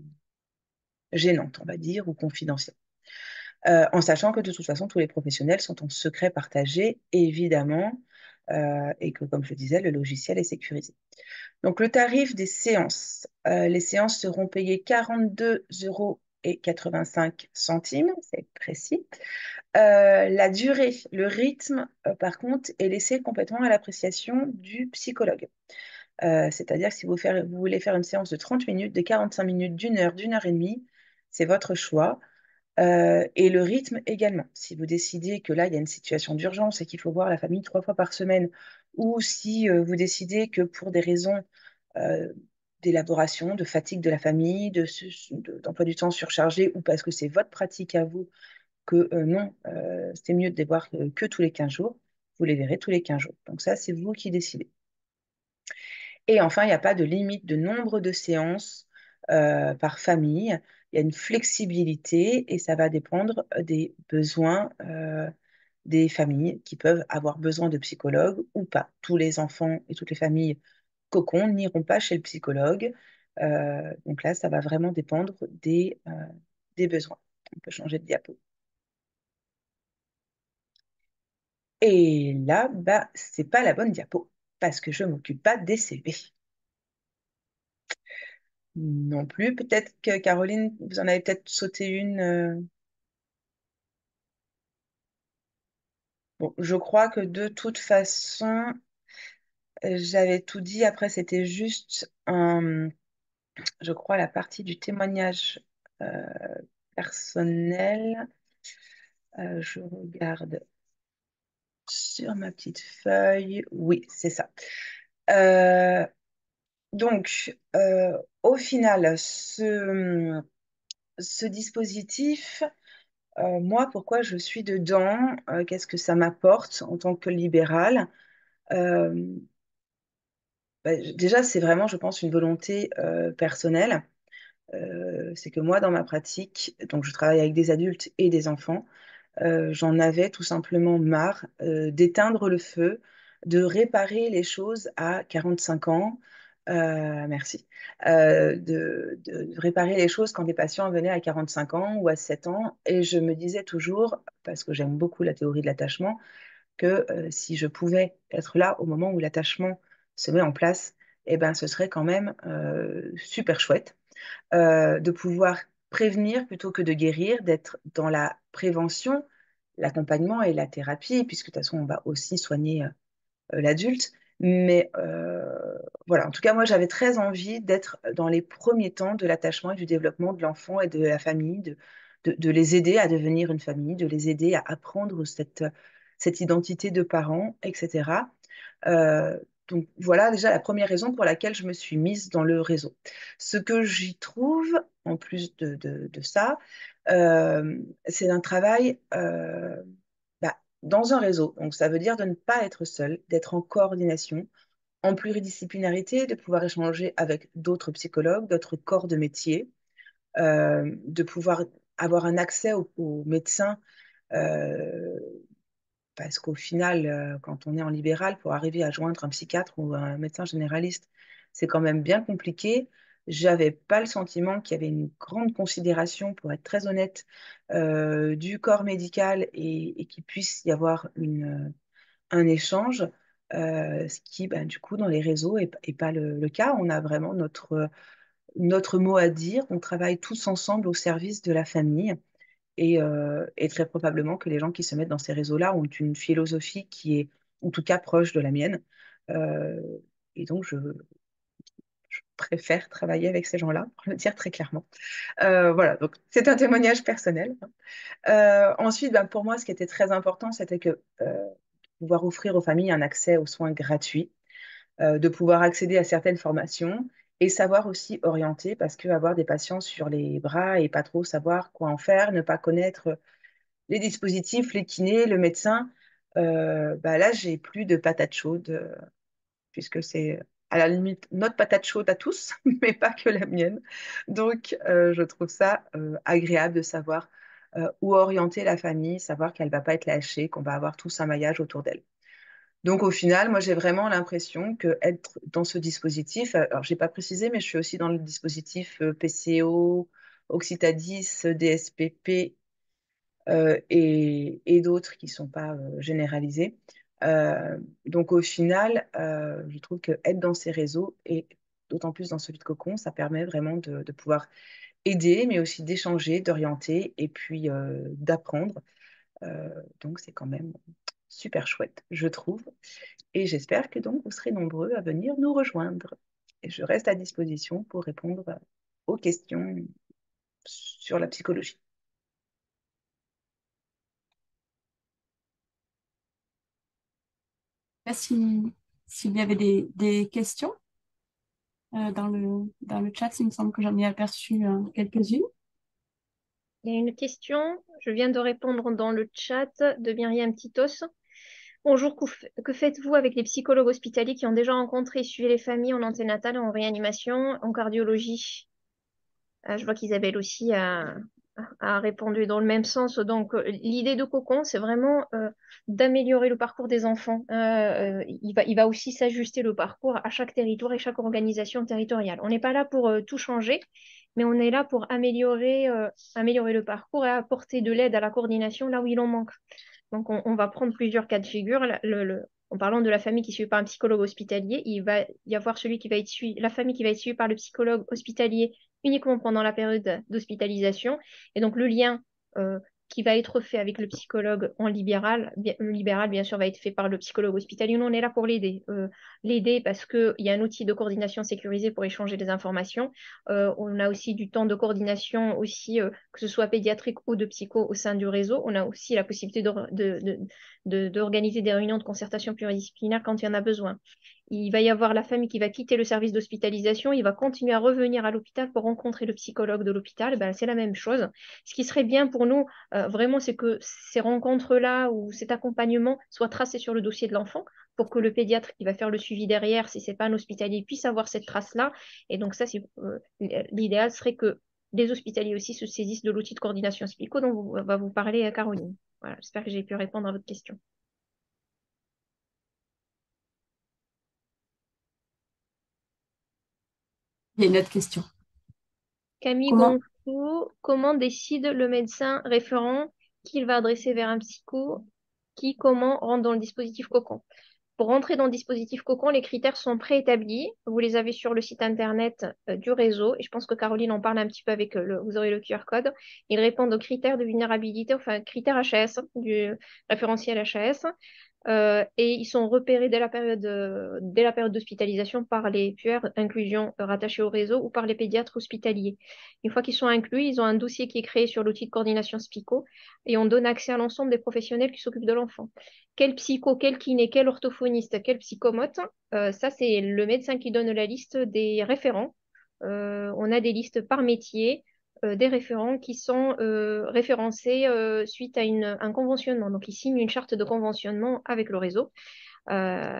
gênantes, on va dire, ou confidentielles. En sachant que de toute façon, tous les professionnels sont en secret partagé, évidemment, et que, comme je disais, le logiciel est sécurisé. Donc, le tarif des séances. Les séances seront payées 42,85 €, c'est précis. La durée, le rythme, par contre, est laissé complètement à l'appréciation du psychologue. C'est-à-dire que si vous voulez faire une séance de 30 minutes, de 45 minutes, d'une heure et demie, c'est votre choix. Et le rythme également. Si vous décidez que là, il y a une situation d'urgence et qu'il faut voir la famille 3 fois par semaine, ou si vous décidez que pour des raisons euh, d'élaboration, de fatigue de la famille, d'emploi du temps surchargé, ou parce que c'est votre pratique à vous, que non, c'est mieux de les voir que tous les 15 jours, vous les verrez tous les 15 jours. Donc ça, c'est vous qui décidez. Et enfin, il n'y a pas de limite de nombre de séances par famille. Il y a une flexibilité et ça va dépendre des besoins des familles qui peuvent avoir besoin de psychologues ou pas. Tous les enfants et toutes les familles cocon n'iront pas chez le psychologue. Donc là, ça va vraiment dépendre des besoins. On peut changer de diapo. Et là, bah, c'est pas la bonne diapo parce que je m'occupe pas des CV. Non plus. Peut-être que Caroline, vous en avez peut-être sauté une. Bon, je crois que de toute façon, j'avais tout dit. Après, c'était juste, je crois, la partie du témoignage euh, personnel. Je regarde sur ma petite feuille. Oui, c'est ça. Euh, donc, au final, ce dispositif, moi, pourquoi je suis dedans? Qu'est-ce que ça m'apporte en tant que libérale? Euh, Déjà, c'est vraiment, je pense, une volonté personnelle. C'est que moi, dans ma pratique, donc je travaille avec des adultes et des enfants, j'en avais tout simplement marre d'éteindre le feu, de réparer les choses à 45 ans. Merci. De réparer les choses quand des patients venaient à 45 ans ou à 7 ans. Et je me disais toujours, parce que j'aime beaucoup la théorie de l'attachement, que si je pouvais être là au moment où l'attachement se met en place, eh ben, ce serait quand même super chouette de pouvoir prévenir plutôt que de guérir, d'être dans la prévention, l'accompagnement et la thérapie, puisque de toute façon, on va aussi soigner l'adulte. Mais voilà, en tout cas, moi, j'avais très envie d'être dans les premiers temps de l'attachement et du développement de l'enfant et de la famille, de les aider à devenir une famille, de les aider à apprendre cette identité de parents, etc. Euh, donc voilà déjà la première raison pour laquelle je me suis mise dans le réseau. Ce que j'y trouve, en plus de ça, c'est un travail dans un réseau. Donc ça veut dire de ne pas être seul, d'être en coordination, en pluridisciplinarité, de pouvoir échanger avec d'autres psychologues, d'autres corps de métier, de pouvoir avoir un accès aux médecins euh, parce qu'au final, quand on est en libéral, pour arriver à joindre un psychiatre ou un médecin généraliste, c'est quand même bien compliqué. J'avais pas le sentiment qu'il y avait une grande considération, pour être très honnête, du corps médical et qu'il puisse y avoir un échange, ce qui, ben, du coup, dans les réseaux est pas le cas. On a vraiment notre mot à dire. On travaille tous ensemble au service de la famille. Et très probablement que les gens qui se mettent dans ces réseaux-là ont une philosophie qui est en tout cas proche de la mienne. Euh, et donc, je préfère travailler avec ces gens-là, pour le dire très clairement. Voilà, donc c'est un témoignage personnel. Ensuite, ben, pour moi, ce qui était très important, c'était que pouvoir offrir aux familles un accès aux soins gratuits, de pouvoir accéder à certaines formations et savoir aussi orienter, parce que avoir des patients sur les bras et pas trop savoir quoi en faire, ne pas connaître les dispositifs, les kinés, le médecin, bah là, j'ai plus de patate chaude, puisque c'est à la limite notre patate chaude à tous, mais pas que la mienne. Donc, je trouve ça agréable de savoir où orienter la famille, savoir qu'elle ne va pas être lâchée, qu'on va avoir tous un maillage autour d'elle. Donc, au final, moi, j'ai vraiment l'impression que être dans ce dispositif, alors, je n'ai pas précisé, mais je suis aussi dans le dispositif PCO, Oxytadis, DSPP et d'autres qui ne sont pas généralisés. Donc au final, je trouve que être dans ces réseaux, et d'autant plus dans celui de Cocon, ça permet vraiment de pouvoir aider, mais aussi d'échanger, d'orienter et puis d'apprendre. Donc c'est quand même super chouette, je trouve. Et j'espère que donc vous serez nombreux à venir nous rejoindre. Et je reste à disposition pour répondre aux questions sur la psychologie. S'il y avait des questions dans le chat, il me semble que j'en ai aperçu quelques-unes. Il y a une question, je viens de répondre dans le chat de Myriam Titos. Bonjour, que faites-vous avec les psychologues hospitaliers qui ont déjà rencontré et suivi les familles en anténatale, en réanimation, en cardiologie? Je vois qu'Isabelle aussi a répondu dans le même sens. Donc, l'idée de Cocon, c'est vraiment d'améliorer le parcours des enfants. Il va aussi s'ajuster le parcours à chaque territoire et chaque organisation territoriale. On n'est pas là pour tout changer, mais on est là pour améliorer le parcours et apporter de l'aide à la coordination là où il en manque. Donc, on va prendre plusieurs cas de figure. En parlant de la famille qui est suivie par un psychologue hospitalier, il va y avoir la famille qui va être suivie par le psychologue hospitalier uniquement pendant la période d'hospitalisation. Et donc, le lien qui va être fait avec le psychologue en libéral, le libéral, bien sûr, va être fait par le psychologue hospitalier. Nous, on est là pour l'aider. L'aider parce qu'il y a un outil de coordination sécurisé pour échanger des informations. On a aussi du temps de coordination, aussi, que ce soit pédiatrique ou de psycho au sein du réseau. On a aussi la possibilité d'organiser des réunions de concertation pluridisciplinaire quand il y en a besoin. Il va y avoir la famille qui va quitter le service d'hospitalisation, il va continuer à revenir à l'hôpital pour rencontrer le psychologue de l'hôpital. Ben, c'est la même chose. Ce qui serait bien pour nous, vraiment, c'est que ces rencontres-là ou cet accompagnement soient tracés sur le dossier de l'enfant pour que le pédiatre qui va faire le suivi derrière, si ce n'est pas un hospitalier, puisse avoir cette trace-là. Et donc ça, l'idéal serait que les hospitaliers aussi se saisissent de l'outil de coordination SPICO dont va vous parler Caroline. Voilà, j'espère que j'ai pu répondre à votre question. Il y a une autre question. Camille Comment, Gonfou, comment décide le médecin référent qu'il va adresser vers un psycho, comment rentre dans le dispositif Cocon? Pour rentrer dans le dispositif Cocon, les critères sont préétablis. Vous les avez sur le site internet du réseau. Et je pense que Caroline en parle un petit peu avec vous aurez le QR code. Ils répondent aux critères de vulnérabilité, enfin critères HAS, du référentiel HAS. Et ils sont repérés dès la période d'hospitalisation par les puères inclusion rattachés au réseau ou par les pédiatres hospitaliers. Une fois qu'ils sont inclus, ils ont un dossier qui est créé sur l'outil de coordination SPICO et on donne accès à l'ensemble des professionnels qui s'occupent de l'enfant. Quel psycho, quel kiné, quel orthophoniste, quel psychomote, ça c'est le médecin qui donne la liste des référents. On a des listes par métier des référents qui sont référencés suite à un conventionnement. Donc, ils signent une charte de conventionnement avec le réseau. Euh,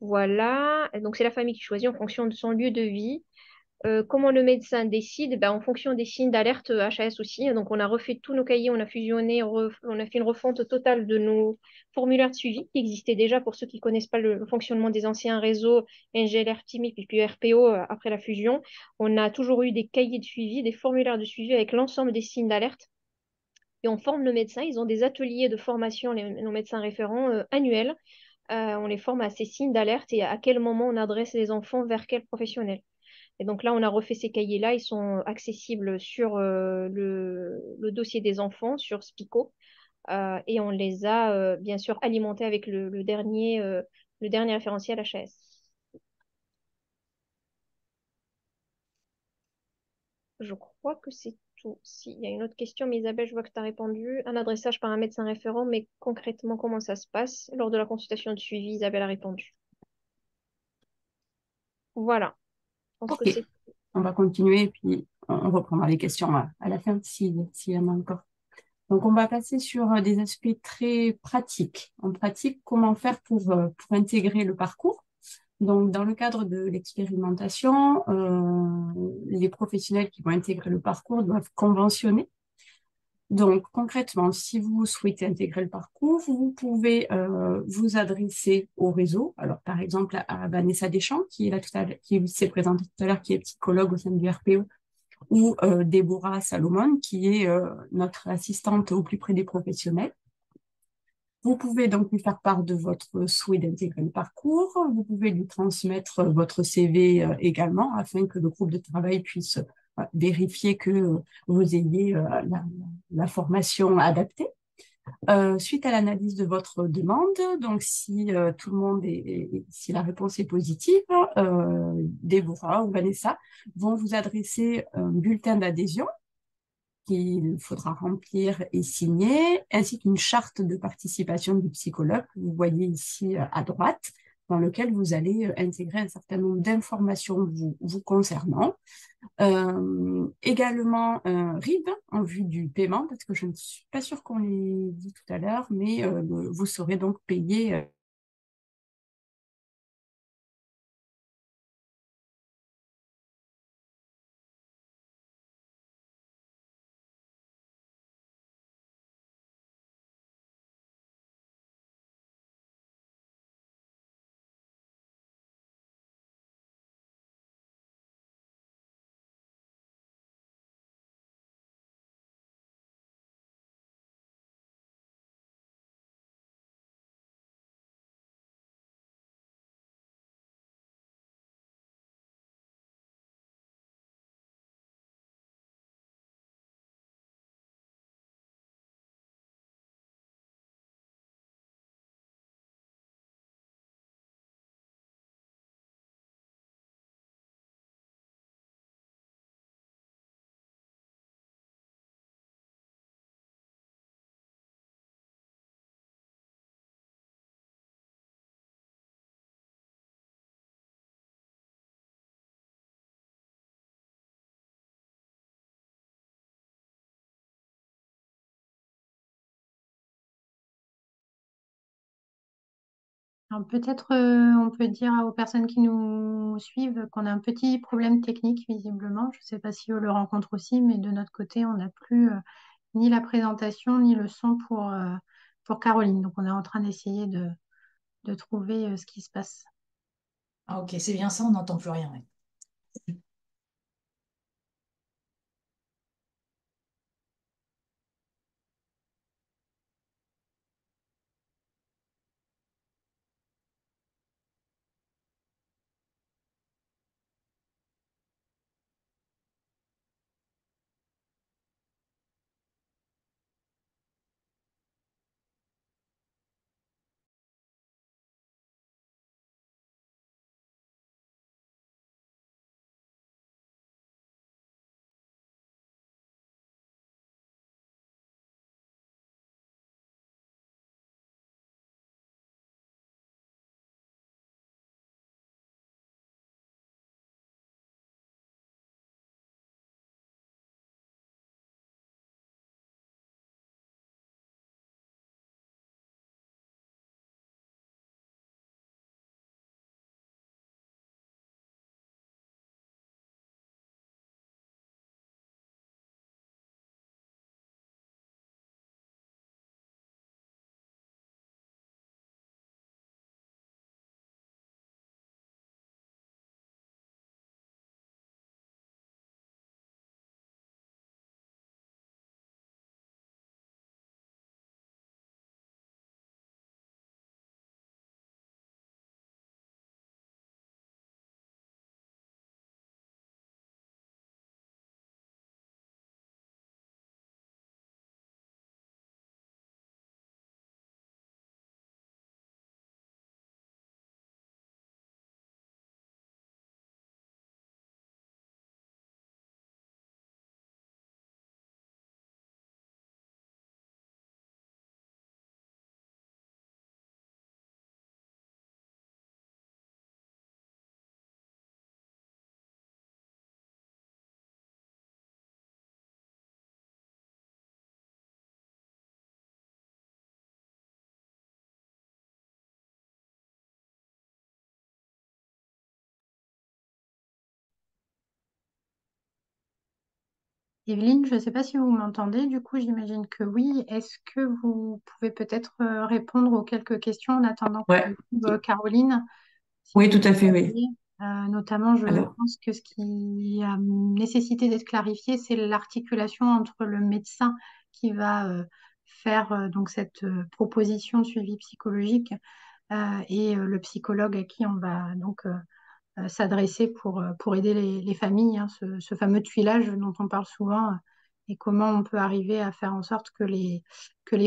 voilà. Donc, c'est la famille qui choisit en fonction de son lieu de vie. Comment le médecin décide? Ben, en fonction des signes d'alerte HAS aussi. Donc, on a refait tous nos cahiers, on a fusionné, on a fait une refonte totale de nos formulaires de suivi qui existaient déjà pour ceux qui ne connaissent pas le fonctionnement des anciens réseaux NGLR, TIMIP et puis RPO après la fusion. On a toujours eu des cahiers de suivi, des formulaires de suivi avec l'ensemble des signes d'alerte. Et on forme le médecin. Ils ont des ateliers de formation, nos médecins référents annuels. On les forme à ces signes d'alerte et à quel moment on adresse les enfants vers quel professionnel. Et donc là, on a refait ces cahiers-là. Ils sont accessibles sur le dossier des enfants, sur SPICO. Et on les a bien sûr alimentés avec le dernier référentiel HAS. Je crois que c'est tout. S'il y a une autre question, mais Isabelle, je vois que tu as répondu. Un adressage par un médecin référent, mais concrètement, comment ça se passe? Lors de la consultation de suivi, Isabelle a répondu. Voilà. Je pense que ok, c'est on va continuer et puis on reprendra les questions à la fin s'il y en a encore. Donc, on va passer sur des aspects très pratiques. En pratique, comment faire pour intégrer le parcours? Donc, dans le cadre de l'expérimentation, les professionnels qui vont intégrer le parcours doivent conventionner. Donc, concrètement, si vous souhaitez intégrer le parcours, vous pouvez vous adresser au réseau. Alors, par exemple, à Vanessa Deschamps, qui est là tout à l'heure, qui s'est présentée tout à l'heure, qui est psychologue au sein du RPO, ou Déborah Salomon, qui est notre assistante au plus près des professionnels. Vous pouvez donc lui faire part de votre souhait d'intégrer le parcours. Vous pouvez lui transmettre votre CV également afin que le groupe de travail puisse vérifier que vous ayez la formation adaptée. Suite à l'analyse de votre demande, donc si tout le monde si la réponse est positive, Déborah ou Vanessa vont vous adresser un bulletin d'adhésion qu'il faudra remplir et signer, ainsi qu'une charte de participation du psychologue que vous voyez ici à droite, dans lequel vous allez intégrer un certain nombre d'informations vous concernant. Également un RIB en vue du paiement, parce que je ne suis pas sûre qu'on l'ait dit tout à l'heure, mais vous serez donc payé. Alors, peut-être on peut dire aux personnes qui nous suivent qu'on a un petit problème technique visiblement. Je ne sais pas si eux le rencontrent aussi, mais de notre côté, on n'a plus ni la présentation ni le son pour Caroline. Donc on est en train d'essayer de trouver ce qui se passe. Ah, ok, c'est bien ça, on n'entend plus rien. Ouais. Evelyne, je ne sais pas si vous m'entendez, du coup j'imagine que oui. Est-ce que vous pouvez peut-être répondre aux quelques questions en attendant qu'on Ouais. retrouve Caroline, si Oui, vous tout à fait, oui. m'entendez. Notamment, je Alors, pense que ce qui a nécessité d'être clarifié, c'est l'articulation entre le médecin qui va faire donc cette proposition de suivi psychologique et le psychologue à qui on va donc s'adresser pour aider les familles, hein, ce fameux tuilage dont on parle souvent et comment on peut arriver à faire en sorte que les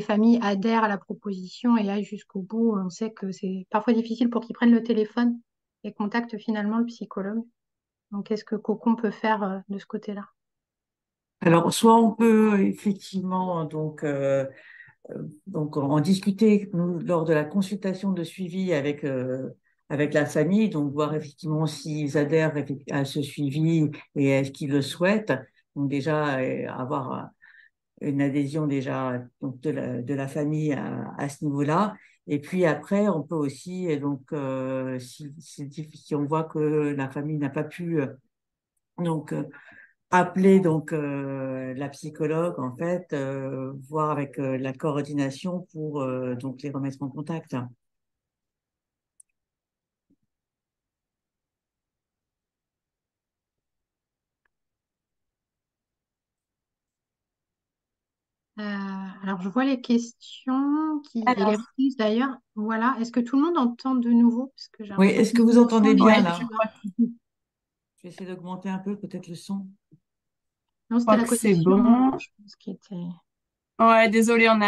familles adhèrent à la proposition et aillent jusqu'au bout. On sait que c'est parfois difficile pour qu'ils prennent le téléphone et contactent finalement le psychologue. Donc, qu'est-ce que Cocon peut faire de ce côté-là? Alors, soit on peut effectivement donc en discuter nous, lors de la consultation de suivi avec la famille, donc voir effectivement s'ils adhèrent à ce suivi et est-ce qu'ils le souhaitent. Donc déjà avoir une adhésion déjà donc de la famille à ce niveau-là. Et puis après, on peut aussi, et donc si on voit que la famille n'a pas pu donc appeler donc la psychologue en fait, voir avec la coordination pour donc les remettre en contact. Alors, je vois les questions et les Alors, réponses d'ailleurs. Voilà. Est-ce que tout le monde entend de nouveau? Parce que j'ai Oui, l'impression que est-ce que vous mon son entendez n'est bien ouais, pas je là? crois, Je vais essayer d'augmenter un peu peut-être le son. Non, je c'était crois la que c'est connexion, bon. je pense, qui était. Ouais, désolé, on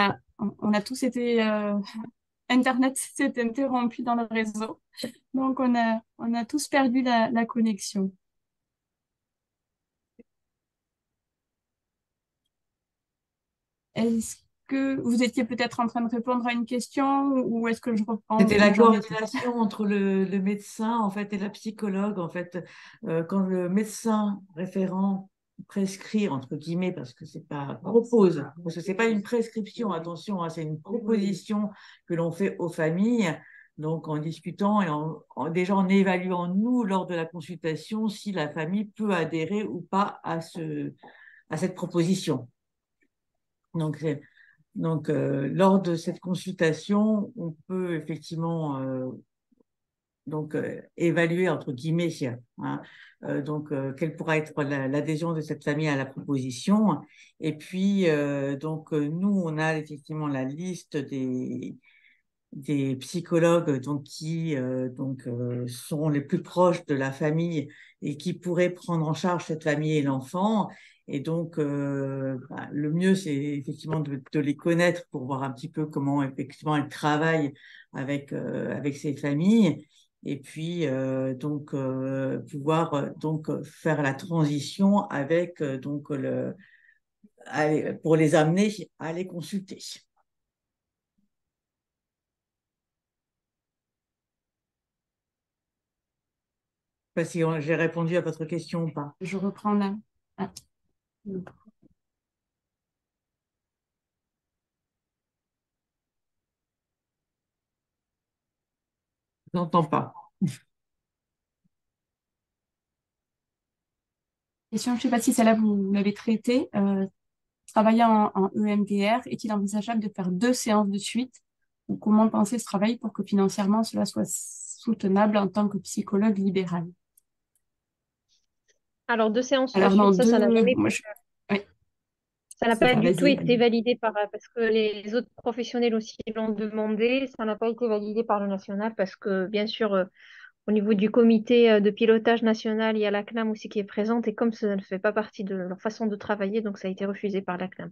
a tous été Internet s'est interrompu dans le réseau. Donc, on a tous perdu la connexion. Est-ce que vous étiez peut-être en train de répondre à une question ou est-ce que je reprends C'était la où j'en étais? coordination entre le médecin en fait et la psychologue en fait. Quand le médecin référent prescrit entre guillemets parce que c'est pas propose parce que c'est pas une prescription, attention hein, c'est une proposition que l'on fait aux familles. Donc en discutant et déjà en évaluant nous lors de la consultation si la famille peut adhérer ou pas à cette proposition. Donc lors de cette consultation, on peut effectivement évaluer entre guillemets hein, quelle pourra être l'adhésion de cette famille à la proposition. Et puis nous, on a effectivement la liste des psychologues qui sont les plus proches de la famille et qui pourraient prendre en charge cette famille et l'enfant. Et donc, le mieux, c'est effectivement de les connaître pour voir un petit peu comment effectivement elles travaillent avec ces familles. Et puis, pouvoir faire la transition avec pour les amener à les consulter. Je ne sais pas si j'ai répondu à votre question ou pas. Je reprends là. Ah. Je n'entends pas. Question, je ne sais pas si celle-là vous l'avez traitée. Travailler en EMDR, est-il envisageable de faire 2 séances de suite? Ou comment penser ce travail pour que financièrement cela soit soutenable en tant que psychologue libéral? Alors, 2 séances de Alors non, suite, ça n'a jamais, ouais, ça n'a c'est pas ça, du tout vas-y. été validé parce que les autres professionnels aussi l'ont demandé. Ça n'a pas été validé par le national parce que, bien sûr, au niveau du comité de pilotage national, il y a la CNAM aussi qui est présente et comme ça ne fait pas partie de leur façon de travailler, donc ça a été refusé par la CNAM.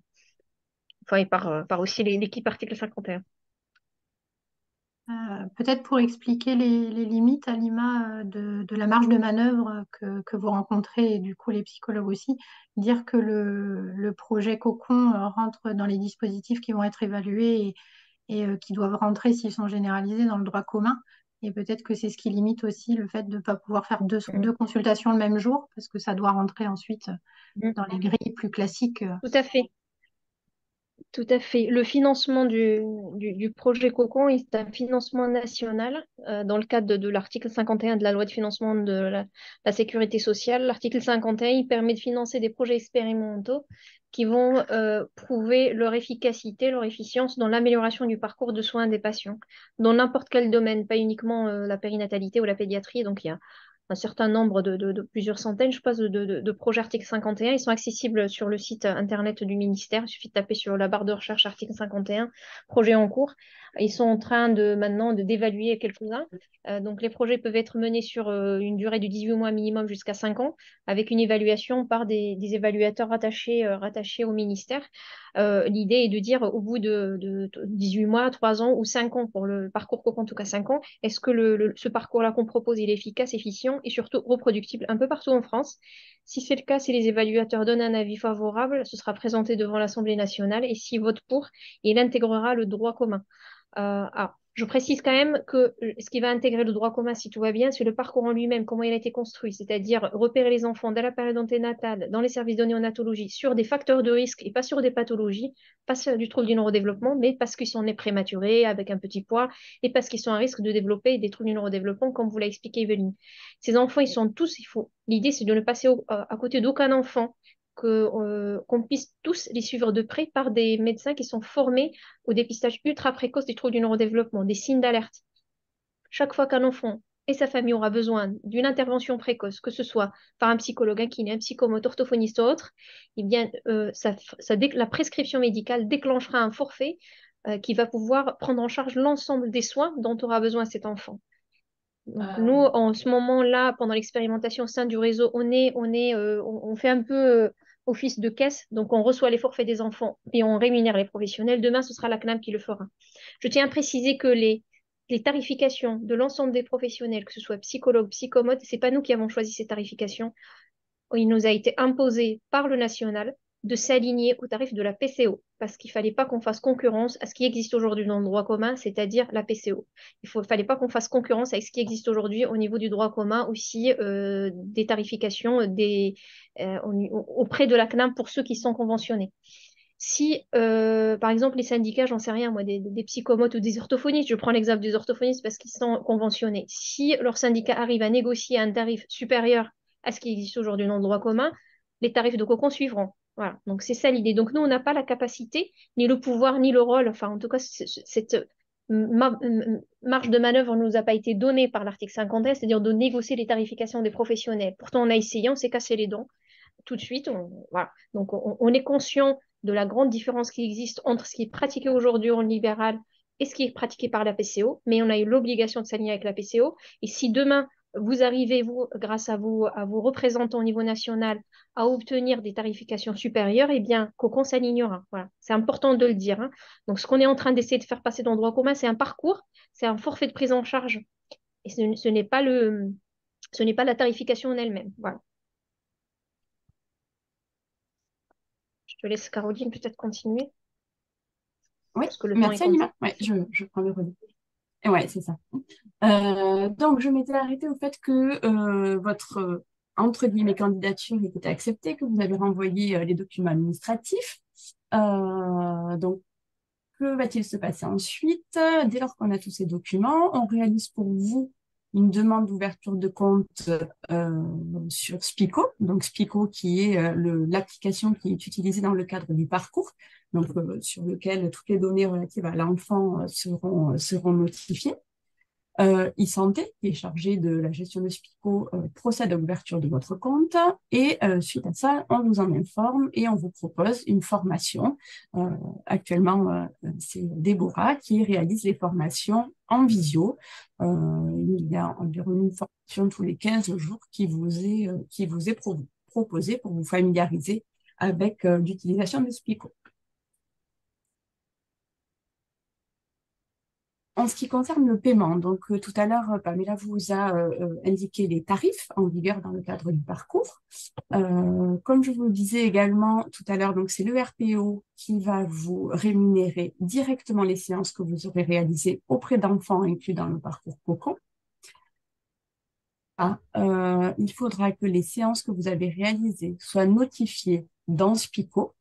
Enfin, et par aussi l'équipe article 51. Peut-être pour expliquer les limites, Alima, de la marge de manœuvre que vous rencontrez, et du coup les psychologues aussi, dire que le projet Cocon rentre dans les dispositifs qui vont être évalués et qui doivent rentrer s'ils sont généralisés dans le droit commun. Et peut-être que c'est ce qui limite aussi le fait de ne pas pouvoir faire Mm. deux consultations le même jour, parce que ça doit rentrer ensuite Mm. dans les grilles plus classiques. Tout à fait. Tout à fait. Le financement du projet Cocon est un financement national dans le cadre de l'article 51 de la loi de financement de la sécurité sociale. L'article 51, il permet de financer des projets expérimentaux qui vont prouver leur efficacité, leur efficience dans l'amélioration du parcours de soins des patients, dans n'importe quel domaine, pas uniquement la périnatalité ou la pédiatrie. Donc, il y a un certain nombre de plusieurs centaines, je pense, de projets article 51. Ils sont accessibles sur le site internet du ministère. Il suffit de taper sur la barre de recherche article 51, projet en cours. Ils sont en train maintenant d'évaluer quelques-uns. Donc, les projets peuvent être menés sur une durée de 18 mois minimum jusqu'à 5 ans, avec une évaluation par des évaluateurs rattachés au ministère. L'idée est de dire, au bout de 18 mois, 3 ans ou 5 ans, pour le parcours COCO, en tout cas 5 ans, est-ce que ce parcours-là qu'on propose, il est efficace, efficient et surtout reproductible un peu partout en France? Si c'est le cas, si les évaluateurs donnent un avis favorable, ce sera présenté devant l'Assemblée nationale et s'ils votent pour, il intégrera le droit commun. Je précise quand même que ce qui va intégrer le droit commun, si tout va bien, c'est le parcours en lui-même, comment il a été construit, c'est-à-dire repérer les enfants dès la période anténatale, dans les services de néonatologie, sur des facteurs de risque et pas sur des pathologies, pas sur du trouble du neurodéveloppement, mais parce qu'ils sont nés prématurés, avec un petit poids, et parce qu'ils sont à risque de développer des troubles du neurodéveloppement, comme vous l'a expliqué Evelyne. Ces enfants, ils sont tous, l'idée, c'est de ne passer à côté d'aucun enfant, qu'on puisse tous les suivre de près par des médecins qui sont formés au dépistage ultra précoce des troubles du neurodéveloppement, des signes d'alerte. Chaque fois qu'un enfant et sa famille aura besoin d'une intervention précoce, que ce soit par un psychologue, un kiné, un psychomote, orthophoniste ou autre, eh bien, la prescription médicale déclenchera un forfait qui va pouvoir prendre en charge l'ensemble des soins dont aura besoin cet enfant. Donc, nous, en ce moment-là, pendant l'expérimentation au sein du réseau, on fait un peu office de caisse. Donc, on reçoit les forfaits des enfants et on rémunère les professionnels. Demain, ce sera la CNAM qui le fera. Je tiens à préciser que les tarifications de l'ensemble des professionnels, que ce soit psychologue, psychomote, ce n'est pas nous qui avons choisi ces tarifications. Il nous a été imposé par le national de s'aligner au tarif de la PCO, parce qu'il ne fallait pas qu'on fasse concurrence à ce qui existe aujourd'hui dans le droit commun, c'est-à-dire la PCO. Il ne fallait pas qu'on fasse concurrence avec ce qui existe aujourd'hui au niveau du droit commun, aussi des tarifications auprès de la CNAM pour ceux qui sont conventionnés. Si, par exemple, les syndicats, j'en sais rien, moi, des psychomotes ou des orthophonistes, je prends l'exemple des orthophonistes parce qu'ils sont conventionnés, si leur syndicat arrive à négocier un tarif supérieur à ce qui existe aujourd'hui dans le droit commun, les tarifs de cocon suivront. Voilà, donc c'est ça l'idée. Donc nous, on n'a pas la capacité, ni le pouvoir, ni le rôle, enfin en tout cas, cette marge de manœuvre ne nous a pas été donnée par l'article 51, c'est-à-dire de négocier les tarifications des professionnels. Pourtant, on a essayé, on s'est cassé les dents tout de suite. Voilà. Donc on est conscient de la grande différence qui existe entre ce qui est pratiqué aujourd'hui en libéral et ce qui est pratiqué par la PCO, mais on a eu l'obligation de s'aligner avec la PCO. Et si demain, vous arrivez, vous, grâce à vos représentants au niveau national, à obtenir des tarifications supérieures, eh bien, Cocon s'alignera. Voilà. C'est important de le dire. Hein. Donc, ce qu'on est en train d'essayer de faire passer dans le droit commun, c'est un parcours, c'est un forfait de prise en charge. Et ce n'est pas la tarification en elle-même. Voilà. Je te laisse, Caroline, peut-être continuer. Oui, Parce que le temps merci est compté. Alima. Ouais, je prends le relais. Ouais, c'est ça. Donc, je m'étais arrêtée au fait que votre, entre guillemets, candidature était acceptée, que vous avez renvoyé les documents administratifs. Donc, que va-t-il se passer ensuite? Dès lors qu'on a tous ces documents, on réalise pour vous une demande d'ouverture de compte sur Spico. Donc, Spico qui est l'application qui est utilisée dans le cadre du parcours, donc sur lequel toutes les données relatives à l'enfant seront notifiées. e-santé, qui est chargé de la gestion de Spico, procède à l'ouverture de votre compte et suite à ça, on vous en informe et on vous propose une formation. Actuellement, c'est Déborah qui réalise les formations en visio. Il y a environ une formation tous les 15 jours qui vous est proposée pour vous familiariser avec l'utilisation de Spico. En ce qui concerne le paiement, donc tout à l'heure, Pamela vous a indiqué les tarifs en vigueur dans le cadre du parcours. Comme je vous le disais également tout à l'heure, donc c'est le RPO qui va vous rémunérer directement les séances que vous aurez réalisées auprès d'enfants inclus dans le parcours COCO. Il faudra que les séances que vous avez réalisées soient notifiées dans Spico.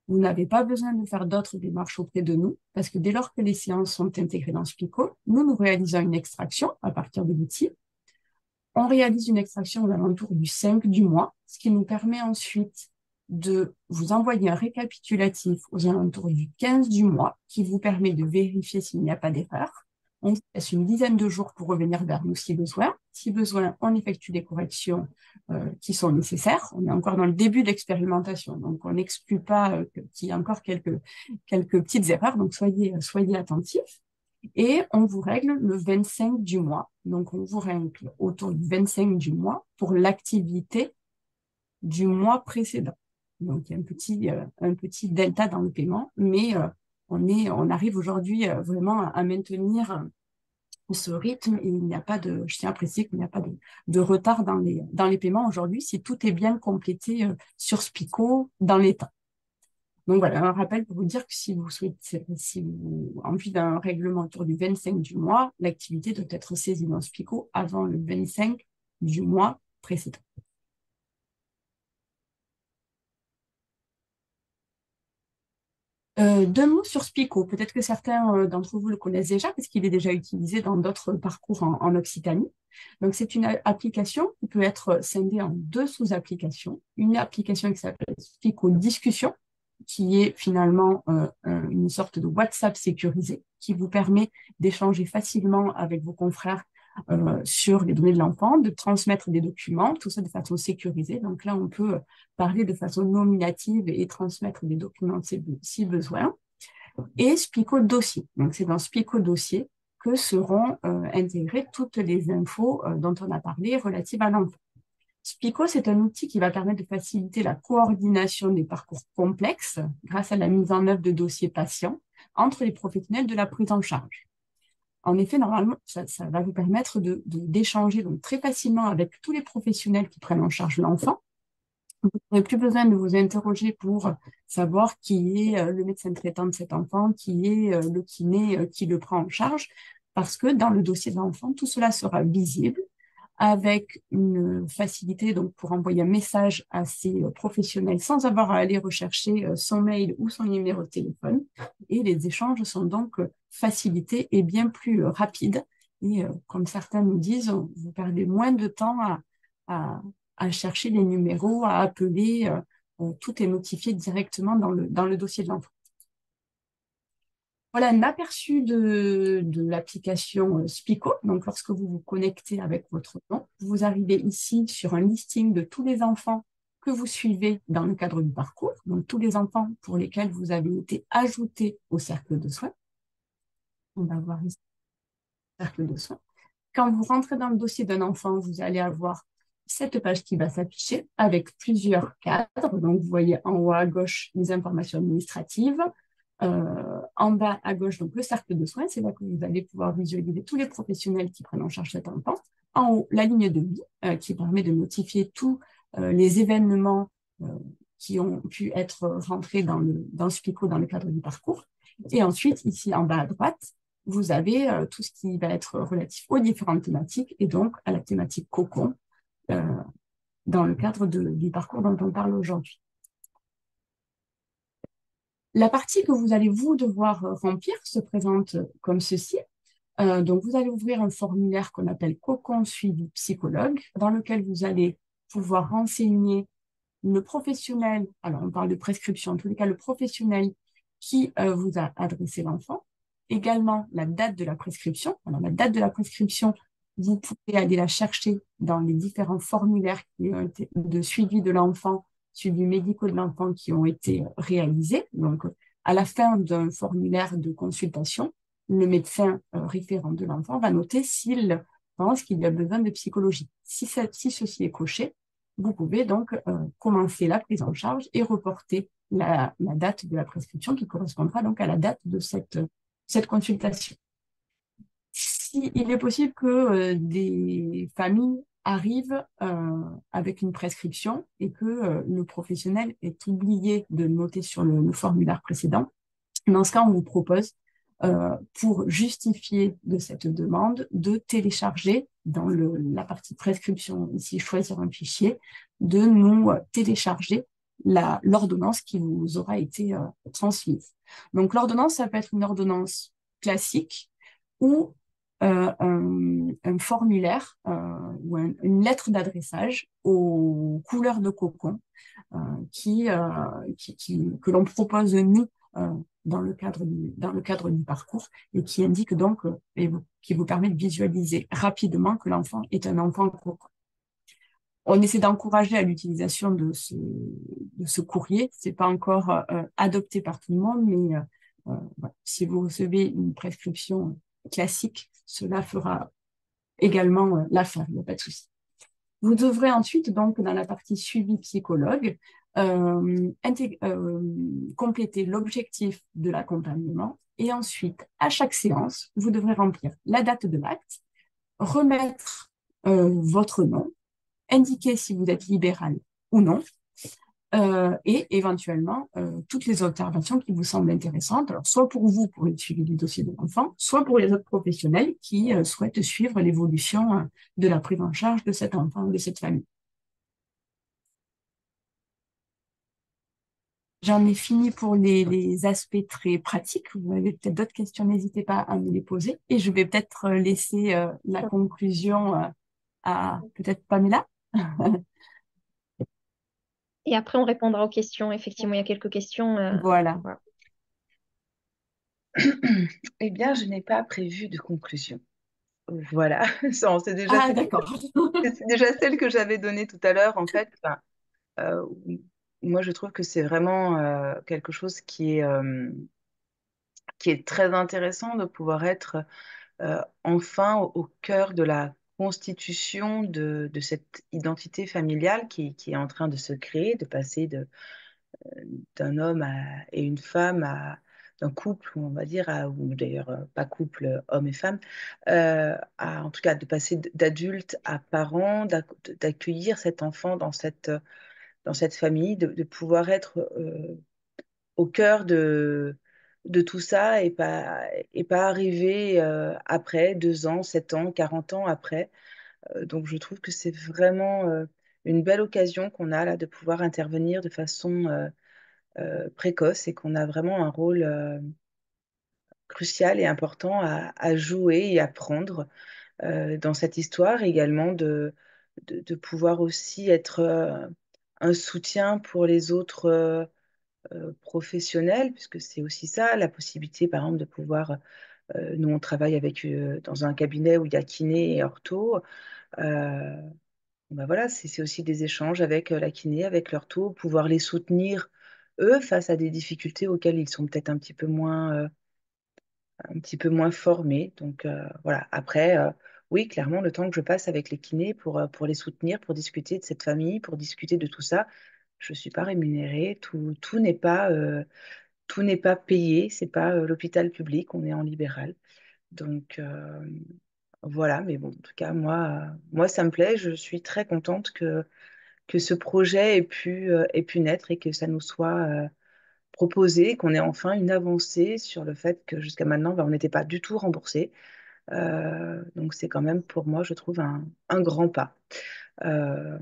Vous n'avez pas besoin de faire d'autres démarches auprès de nous, parce que dès lors que les séances sont intégrées dans Spico, nous réalisons une extraction à partir de l'outil. On réalise une extraction aux alentours du 5 du mois, ce qui nous permet ensuite de vous envoyer un récapitulatif aux alentours du 15 du mois, qui vous permet de vérifier s'il n'y a pas d'erreur. On vous laisse une dizaine de jours pour revenir vers nous si besoin. Si besoin, on effectue des corrections qui sont nécessaires. On est encore dans le début de l'expérimentation, donc on n'exclut pas qu'il y ait encore quelques petites erreurs, donc soyez attentifs. Et on vous règle le 25 du mois. Donc, on vous règle autour du 25 du mois pour l'activité du mois précédent. Donc, il y a un petit delta dans le paiement, mais on arrive aujourd'hui vraiment à maintenir ce rythme et je tiens à préciser qu'il n'y a pas de retard dans les paiements aujourd'hui si tout est bien complété sur Spico dans les temps. Donc voilà, un rappel pour vous dire que si vous en vue d'un règlement autour du 25 du mois, l'activité doit être saisie dans Spico avant le 25 du mois précédent. Deux mots sur Spico. Peut-être que certains d'entre vous le connaissent déjà parce qu'il est déjà utilisé dans d'autres parcours en Occitanie. Donc, c'est une application qui peut être scindée en deux sous-applications. Une application qui s'appelle Spico Discussion, qui est finalement une sorte de WhatsApp sécurisé qui vous permet d'échanger facilement avec vos confrères sur les données de l'enfant, de transmettre des documents, tout ça de façon sécurisée. Donc là, on peut parler de façon nominative et transmettre des documents si besoin. Et Spico Dossier. Donc c'est dans Spico Dossier que seront intégrées toutes les infos dont on a parlé relatives à l'enfant. Spico, c'est un outil qui va permettre de faciliter la coordination des parcours complexes grâce à la mise en œuvre de dossiers patients entre les professionnels de la prise en charge. En effet, normalement, ça va vous permettre d'échanger donc très facilement avec tous les professionnels qui prennent en charge l'enfant. Vous n'aurez plus besoin de vous interroger pour savoir qui est le médecin traitant de cet enfant, qui est le kiné qui le prend en charge, parce que dans le dossier de l'enfant, tout cela sera visible avec une facilité donc pour envoyer un message à ces professionnels sans avoir à aller rechercher son mail ou son numéro de téléphone. Et les échanges sont donc facilités et bien plus rapides. Et comme certains nous disent, vous perdez moins de temps à chercher les numéros, à appeler. Tout est notifié directement dans le dossier de l'enfant. Voilà un aperçu de l'application Spico. Donc, lorsque vous vous connectez avec votre nom, vous arrivez ici sur un listing de tous les enfants que vous suivez dans le cadre du parcours. Donc, tous les enfants pour lesquels vous avez été ajoutés au cercle de soins. On va voir ici le cercle de soins. Quand vous rentrez dans le dossier d'un enfant, vous allez avoir cette page qui va s'afficher avec plusieurs cadres. Donc, vous voyez en haut à gauche les informations administratives. En bas à gauche, donc le cercle de soins, c'est là que vous allez pouvoir visualiser tous les professionnels qui prennent en charge cet enfant. En haut, la ligne de vie qui permet de notifier tous les événements qui ont pu être rentrés dans Spico dans le cadre du parcours. Et ensuite, ici en bas à droite, vous avez tout ce qui va être relatif aux différentes thématiques et donc à la thématique cocon dans le cadre du parcours dont on parle aujourd'hui. La partie que vous allez devoir remplir se présente comme ceci. Donc, vous allez ouvrir un formulaire qu'on appelle Cocon suivi psychologue, dans lequel vous allez pouvoir renseigner le professionnel, alors on parle de prescription, en tous les cas le professionnel qui vous a adressé l'enfant, également la date de la prescription. Alors, la date de la prescription, vous pouvez aller la chercher dans les différents formulaires qui ont été de suivi de l'enfant, suivis médicaux de l'enfant qui ont été réalisés. Donc, à la fin d'un formulaire de consultation, le médecin référent de l'enfant va noter s'il pense qu'il y a besoin de psychologie. Si ceci est coché, vous pouvez donc commencer la prise en charge et reporter la date de la prescription qui correspondra donc à la date de cette consultation. Il est possible que des familles arrivent avec une prescription et que le professionnel ait oublié de noter sur le formulaire précédent. Dans ce cas, on vous propose, pour justifier de cette demande, de télécharger dans la partie prescription, ici, choisir un fichier, de nous télécharger l'ordonnance qui vous aura été transmise. Donc, l'ordonnance, ça peut être une ordonnance classique ou un formulaire ou une lettre d'adressage aux couleurs de cocon que l'on propose, nous, dans le cadre du parcours et qui indique donc, qui vous permet de visualiser rapidement que l'enfant est un enfant cocon. On essaie d'encourager à l'utilisation de ce courrier. C'est pas encore adopté par tout le monde, mais voilà. Si vous recevez une prescription classique, cela fera également l'affaire, il n'y a pas de souci. Vous devrez ensuite, donc, dans la partie suivi psychologue, compléter l'objectif de l'accompagnement et ensuite, à chaque séance, vous devrez remplir la date de l'acte, remettre votre nom, indiquer si vous êtes libéral ou non, et éventuellement toutes les observations qui vous semblent intéressantes, alors soit pour vous, pour le suivi du dossier de l'enfant, soit pour les autres professionnels qui souhaitent suivre l'évolution de la prise en charge de cet enfant ou de cette famille. J'en ai fini pour les aspects très pratiques. Vous avez peut-être d'autres questions, n'hésitez pas à me les poser. Et je vais peut-être laisser la conclusion à peut-être Pamela. Et après, on répondra aux questions. Effectivement, il y a quelques questions. Voilà. Voilà. Eh bien, je n'ai pas prévu de conclusion. Voilà, c'est déjà, Ah, d'accord. c'est déjà celle que j'avais donnée tout à l'heure. En fait, enfin, euh, moi, je trouve que c'est vraiment quelque chose qui est très intéressant de pouvoir être enfin au cœur de la constitution de cette identité familiale qui est en train de se créer, de passer d'un homme et une femme d'un couple, on va dire, ou d'ailleurs pas couple, homme et femme, en tout cas de passer d'adulte à parent, d'accueillir cet enfant dans cette famille, de pouvoir être au cœur de tout ça et pas arriver après 2 ans, 7 ans, 40 ans après. Donc je trouve que c'est vraiment une belle occasion qu'on a là de pouvoir intervenir de façon précoce et qu'on a vraiment un rôle crucial et important à jouer et à prendre dans cette histoire, et également de pouvoir aussi être un soutien pour les autres professionnels, puisque c'est aussi ça, la possibilité, par exemple, de pouvoir, nous on travaille avec, dans un cabinet où il y a kiné et ortho, euh, ben voilà, c'est aussi des échanges avec la kiné, avec l'ortho, pouvoir les soutenir, eux, face à des difficultés auxquelles ils sont peut-être un petit peu moins formés. Donc voilà, après, oui, clairement, le temps que je passe avec les kinés pour les soutenir, pour discuter de cette famille, pour discuter de tout ça, je ne suis pas rémunérée, tout n'est pas payé, c'est pas l'hôpital public, on est en libéral. Donc voilà, mais bon, en tout cas, moi, ça me plaît, je suis très contente que ce projet ait pu naître et que ça nous soit proposé, qu'on ait enfin une avancée sur le fait que jusqu'à maintenant, ben, on n'était pas du tout remboursé. Donc c'est quand même pour moi, je trouve, un grand pas. Euh,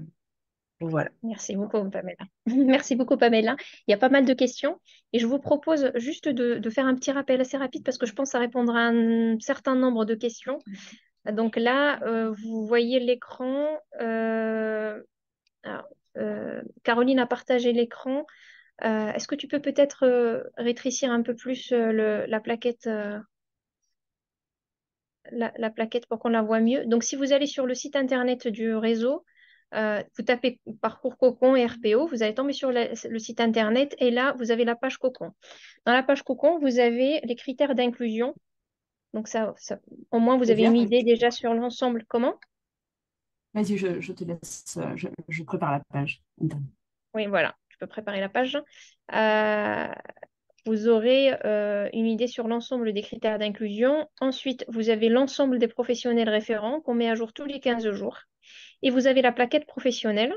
voilà. Merci beaucoup, Pamela. Merci beaucoup, Pamela. Il y a pas mal de questions et je vous propose juste de faire un petit rappel assez rapide parce que je pense que ça répondra à un certain nombre de questions. Donc là, vous voyez l'écran. Alors, Caroline a partagé l'écran. Est-ce que tu peux peut-être rétrécir un peu plus la plaquette pour qu'on la voit mieux? Donc, si vous allez sur le site internet du réseau, vous tapez Parcours Cocon et RPO, vous allez tomber sur le site internet et là, vous avez la page Cocon. Dans la page Cocon, vous avez les critères d'inclusion. Donc, au moins, vous C'est avez une bien. idée déjà sur l'ensemble. Comment? Vas-y, je te laisse, je prépare la page. Oui, voilà, je peux préparer la page. Euh, Vous aurez une idée sur l'ensemble des critères d'inclusion. Ensuite, vous avez l'ensemble des professionnels référents qu'on met à jour tous les 15 jours. Et vous avez la plaquette professionnelle.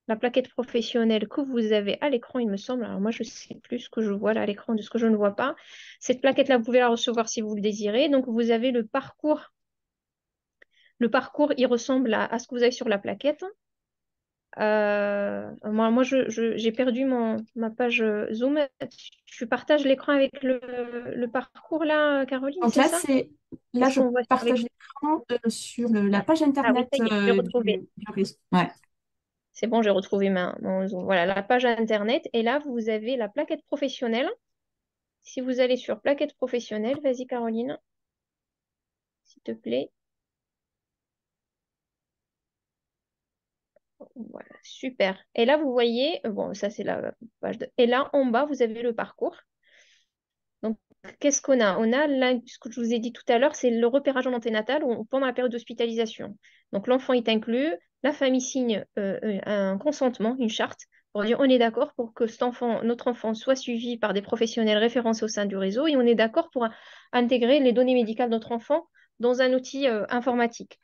La plaquette professionnelle que vous avez à l'écran, il me semble. Alors moi, je ne sais plus ce que je vois là à l'écran de ce que je ne vois pas. Cette plaquette-là, vous pouvez la recevoir si vous le désirez. Donc, vous avez le parcours. Le parcours, il ressemble à ce que vous avez sur la plaquette. Moi j'ai perdu ma page Zoom. Tu partages l'écran avec le parcours là, Caroline, Donc c'est là, ça? là, Qu'est-ce je qu'on voit sur partage l'écran? l'écran sur la page Ah oui, internet ça y est, j'ai retrouvé. du réseau. Ouais. C'est bon, j'ai retrouvé mon Zoom. Voilà, la page internet. Et là, vous avez la plaquette professionnelle. Si vous allez sur plaquette professionnelle, vas-y Caroline, s'il te plaît. Voilà, super. Et là, vous voyez, bon, ça c'est la page de... Et là, en bas, vous avez le parcours. Donc, qu'est-ce qu'on a? On a là, ce que je vous ai dit tout à l'heure, c'est le repérage en anténatal pendant la période d'hospitalisation. Donc, l'enfant est inclus, la famille signe un consentement, une charte, pour dire on est d'accord pour que cet enfant, notre enfant soit suivi par des professionnels référencés au sein du réseau et on est d'accord pour intégrer les données médicales de notre enfant dans un outil informatique.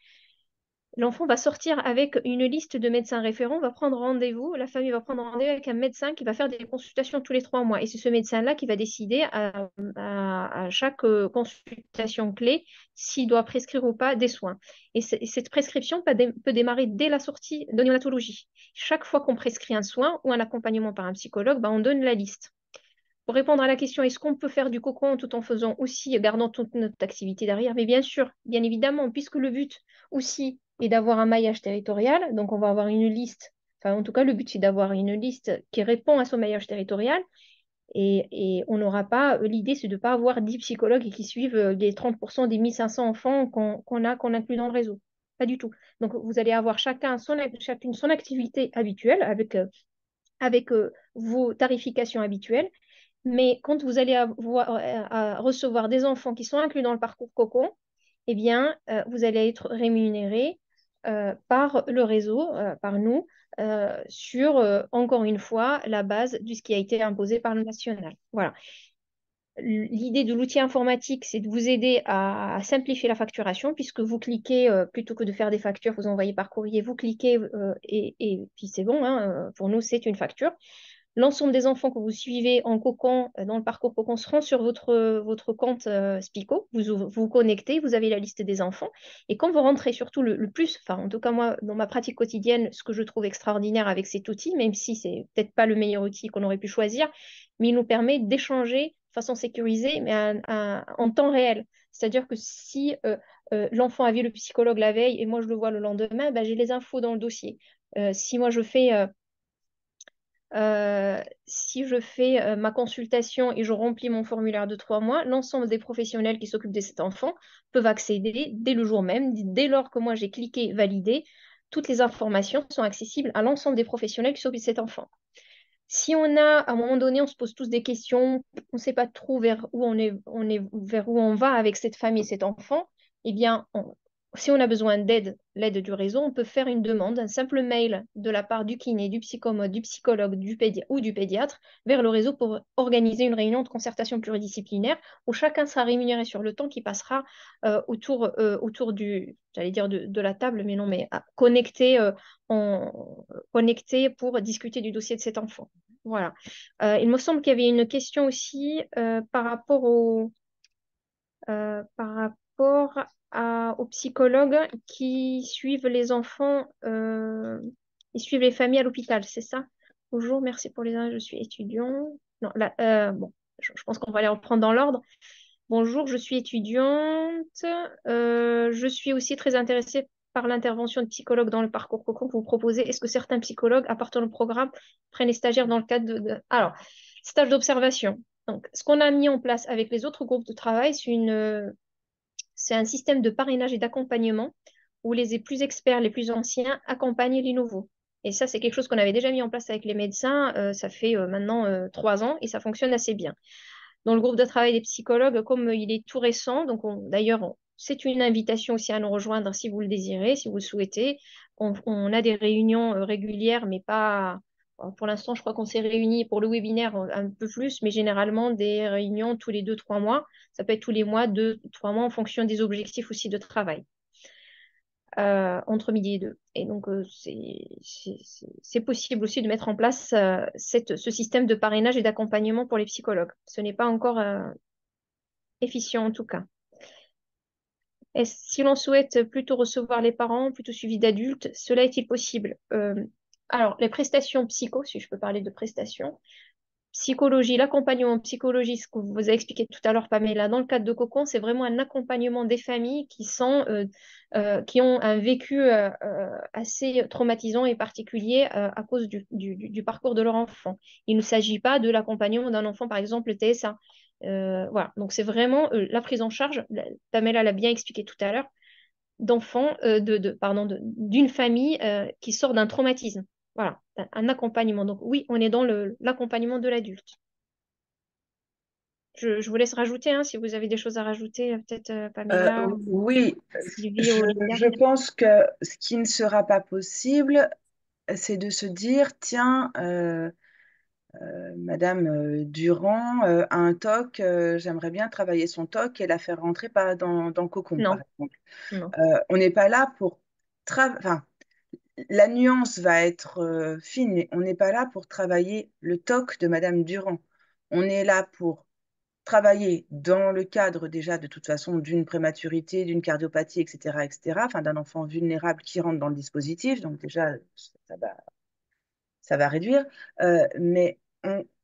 L'enfant va sortir avec une liste de médecins référents, va prendre rendez-vous, la famille va prendre rendez-vous avec un médecin qui va faire des consultations tous les 3 mois. Et c'est ce médecin-là qui va décider à chaque consultation clé s'il doit prescrire ou pas des soins. Et cette prescription peut démarrer dès la sortie de néonatologie. Chaque fois qu'on prescrit un soin ou un accompagnement par un psychologue, on donne la liste. Pour répondre à la question, est-ce qu'on peut faire du cocon tout en faisant aussi, gardant toute notre activité derrière? Mais bien sûr, bien évidemment, puisque le but aussi est d'avoir un maillage territorial. Donc, on va avoir une liste. Enfin, en tout cas, le but, c'est d'avoir une liste qui répond à son maillage territorial. Et on n'aura pas, l'idée, c'est de ne pas avoir 10 psychologues qui suivent les 30% des 1500 enfants qu'on inclut dans le réseau. Pas du tout. Donc, vous allez avoir chacune son activité habituelle avec vos tarifications habituelles. Mais quand vous allez recevoir des enfants qui sont inclus dans le parcours cocon, eh bien, vous allez être rémunéré par le réseau, par nous, sur, encore une fois, la base de ce qui a été imposé par le national. Voilà. L'idée de l'outil informatique, c'est de vous aider à simplifier la facturation, puisque vous cliquez, plutôt que de faire des factures, vous envoyez par courrier, vous cliquez et puis c'est bon, hein, pour nous, c'est une facture. L'ensemble des enfants que vous suivez en cocon, dans le parcours cocon, seront sur votre compte Spico. Vous vous connectez, vous avez la liste des enfants. Et quand vous rentrez, surtout le plus, enfin en tout cas moi, dans ma pratique quotidienne, ce que je trouve extraordinaire avec cet outil, même si c'est peut-être pas le meilleur outil qu'on aurait pu choisir, mais il nous permet d'échanger de façon sécurisée, mais en temps réel. C'est-à-dire que si l'enfant a vu le psychologue la veille et moi je le vois le lendemain, j'ai les infos dans le dossier. Si moi si je fais ma consultation et je remplis mon formulaire de 3 mois, l'ensemble des professionnels qui s'occupent de cet enfant peuvent accéder dès le jour même, dès lors que moi j'ai cliqué valider, toutes les informations sont accessibles à l'ensemble des professionnels qui s'occupent de cet enfant. Si on a, à un moment donné, on se pose tous des questions, on ne sait pas trop vers où vers où on va avec cette famille et cet enfant, eh bien, si on a besoin l'aide du réseau, on peut faire une demande, un simple mail de la part du kiné, du psychomote, du psychologue ou du pédiatre vers le réseau pour organiser une réunion de concertation pluridisciplinaire où chacun sera rémunéré sur le temps qui passera autour j'allais dire de la table, mais non, mais connecté pour discuter du dossier de cet enfant. Voilà. Il me semble qu'il y avait une question aussi par rapport aux psychologues qui suivent les enfants, ils suivent les familles à l'hôpital, c'est ça? Bonjour, merci pour les je suis étudiant. Non, là, bon, je pense qu'on va les reprendre dans l'ordre. Bonjour, je suis étudiante. Je suis aussi très intéressée par l'intervention de psychologues dans le parcours cocon que vous proposez. Est-ce que certains psychologues appartenant au programme prennent les stagiaires dans le cadre Alors, stage d'observation. Donc, ce qu'on a mis en place avec les autres groupes de travail, c'est un système de parrainage et d'accompagnement où les plus experts, les plus anciens accompagnent les nouveaux. Et ça, c'est quelque chose qu'on avait déjà mis en place avec les médecins. Ça fait maintenant 3 ans et ça fonctionne assez bien. Dans le groupe de travail des psychologues, comme il est tout récent, donc d'ailleurs, c'est une invitation aussi à nous rejoindre si vous le désirez, si vous le souhaitez. On a des réunions régulières, mais pas. Pour l'instant, je crois qu'on s'est réunis pour le webinaire un peu plus, mais généralement des réunions tous les 2, 3 mois. Ça peut être tous les mois, 2, 3 mois, en fonction des objectifs aussi de travail. Entre midi et 2. Et donc, c'est possible aussi de mettre en place ce système de parrainage et d'accompagnement pour les psychologues. Ce n'est pas encore efficient en tout cas. Et si l'on souhaite plutôt recevoir les parents, plutôt suivi d'adultes, cela est-il possible? Alors, les prestations psycho, si je peux parler de prestations, psychologie, l'accompagnement psychologique, ce que vous avez expliqué tout à l'heure, Pamela, dans le cadre de Cocon, c'est vraiment un accompagnement des familles qui ont un vécu assez traumatisant et particulier à cause du parcours de leur enfant. Il ne s'agit pas de l'accompagnement d'un enfant, par exemple, TSA. Voilà, donc c'est vraiment la prise en charge, Pamela l'a bien expliqué tout à l'heure, d'enfants, pardon, d'une famille qui sort d'un traumatisme. Voilà, un accompagnement. Donc oui, on est dans l'accompagnement de l'adulte. Je vous laisse rajouter, hein, si vous avez des choses à rajouter, peut-être Pamela, Oui, Sylvie ou Olivia. je pense que ce qui ne sera pas possible, c'est de se dire, tiens, Madame Durand a un TOC, j'aimerais bien travailler son TOC et la faire rentrer dans Cocon, par Non, exemple. non. On n'est pas là pour enfin, la nuance va être fine, mais on n'est pas là pour travailler le TOC de Madame Durand. On est là pour travailler dans le cadre déjà de toute façon d'une prématurité, d'une cardiopathie, etc., enfin d'un enfant vulnérable qui rentre dans le dispositif. Donc déjà, ça va réduire. Mais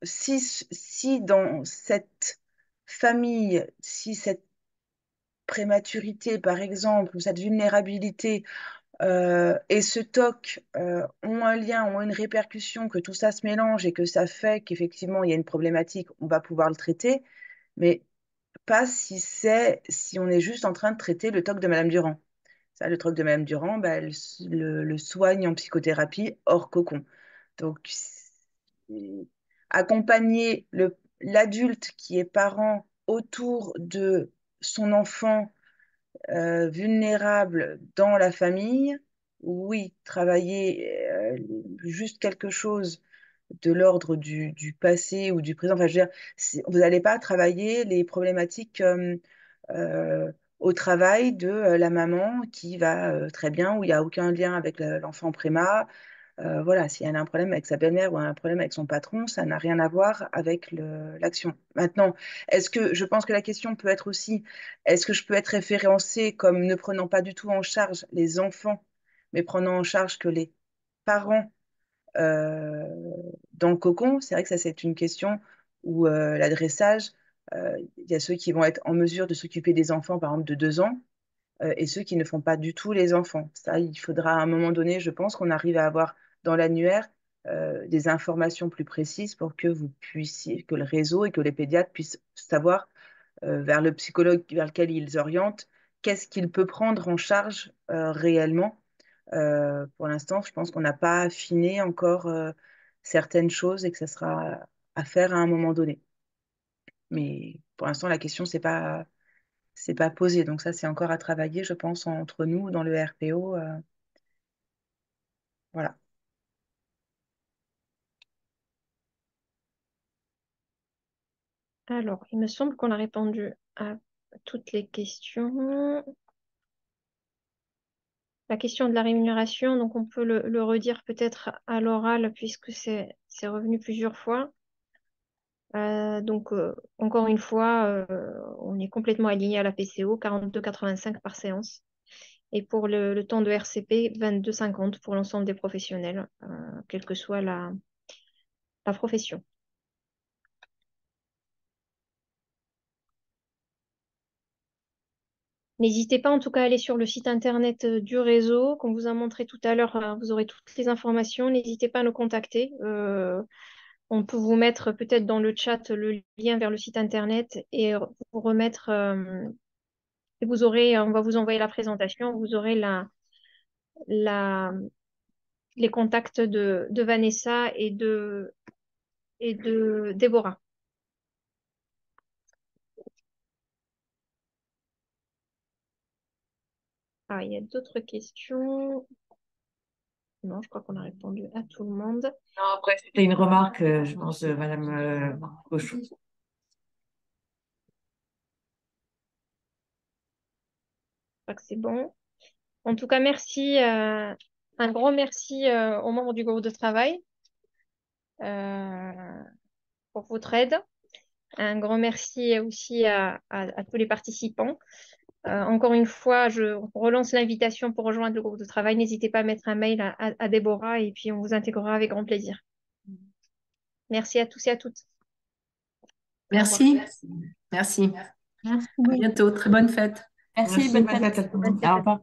si dans cette famille, si cette prématurité, par exemple, ou cette vulnérabilité et ce TOC ont un lien, ont une répercussion, que tout ça se mélange et que ça fait qu'effectivement il y a une problématique, on va pouvoir le traiter, mais pas si on est juste en train de traiter le TOC de Madame Durand. Ça, le TOC de Madame Durand, bah, elle le soigne en psychothérapie hors cocon. Donc, accompagner l'adulte qui est parent autour de son enfant vulnérable dans la famille, oui, travailler juste quelque chose de l'ordre du passé ou du présent. Enfin, je veux dire, vous n'allez pas travailler les problématiques euh, au travail de la maman qui va très bien, où il n'y a aucun lien avec l'enfant préma. Voilà, si elle a un problème avec sa belle-mère ou un problème avec son patron, ça n'a rien à voir avec l'action. Maintenant, je pense que la question peut être aussi, est-ce que je peux être référencée comme ne prenant pas du tout en charge les enfants, mais prenant en charge que les parents euh, dans le cocon? C'est vrai que ça, c'est une question où l'adressage, il y a ceux qui vont être en mesure de s'occuper des enfants, par exemple, de 2 ans, et ceux qui ne font pas du tout les enfants. Ça, il faudra à un moment donné, je pense, qu'on arrive à avoir dans l'annuaire des informations plus précises pour que vous puissiez, que le réseau et que les pédiatres puissent savoir vers le psychologue vers lequel ils orientent, qu'est-ce qu'il peut prendre en charge réellement. Pour l'instant, je pense qu'on n'a pas affiné encore certaines choses et que ça sera à faire à un moment donné. Mais pour l'instant, la question, c'est pas posé. Donc ça, c'est encore à travailler, je pense, entre nous dans le RPO. Voilà. Alors, il me semble qu'on a répondu à toutes les questions. La question de la rémunération, donc on peut le redire peut-être à l'oral puisque c'est revenu plusieurs fois. Encore une fois, on est complètement aligné à la PCO, 42,85 par séance. Et pour le temps de RCP, 22,50 pour l'ensemble des professionnels, quelle que soit la profession. N'hésitez pas en tout cas à aller sur le site internet du réseau, qu'on vous a montré tout à l'heure, vous aurez toutes les informations. N'hésitez pas à nous contacter. On peut vous mettre peut-être dans le chat le lien vers le site internet et vous remettre, et vous aurez, on va vous envoyer la présentation, vous aurez la, les contacts de Vanessa et de Déborah. Ah, il y a d'autres questions. Non, je crois qu'on a répondu à tout le monde. Non, après, c'était une remarque, je pense, de Madame Cochon. Je crois que c'est bon. En tout cas, merci, un grand merci aux membres du groupe de travail euh, pour votre aide. Un grand merci aussi à tous les participants. Encore une fois, je relance l'invitation pour rejoindre le groupe de travail. N'hésitez pas à mettre un mail à Déborah et puis on vous intégrera avec grand plaisir. Merci à tous et à toutes. Merci. Merci. Merci. À bientôt. Très bonne fête. Merci, Merci, bonne bonne fête. fête à tout le monde. Au revoir.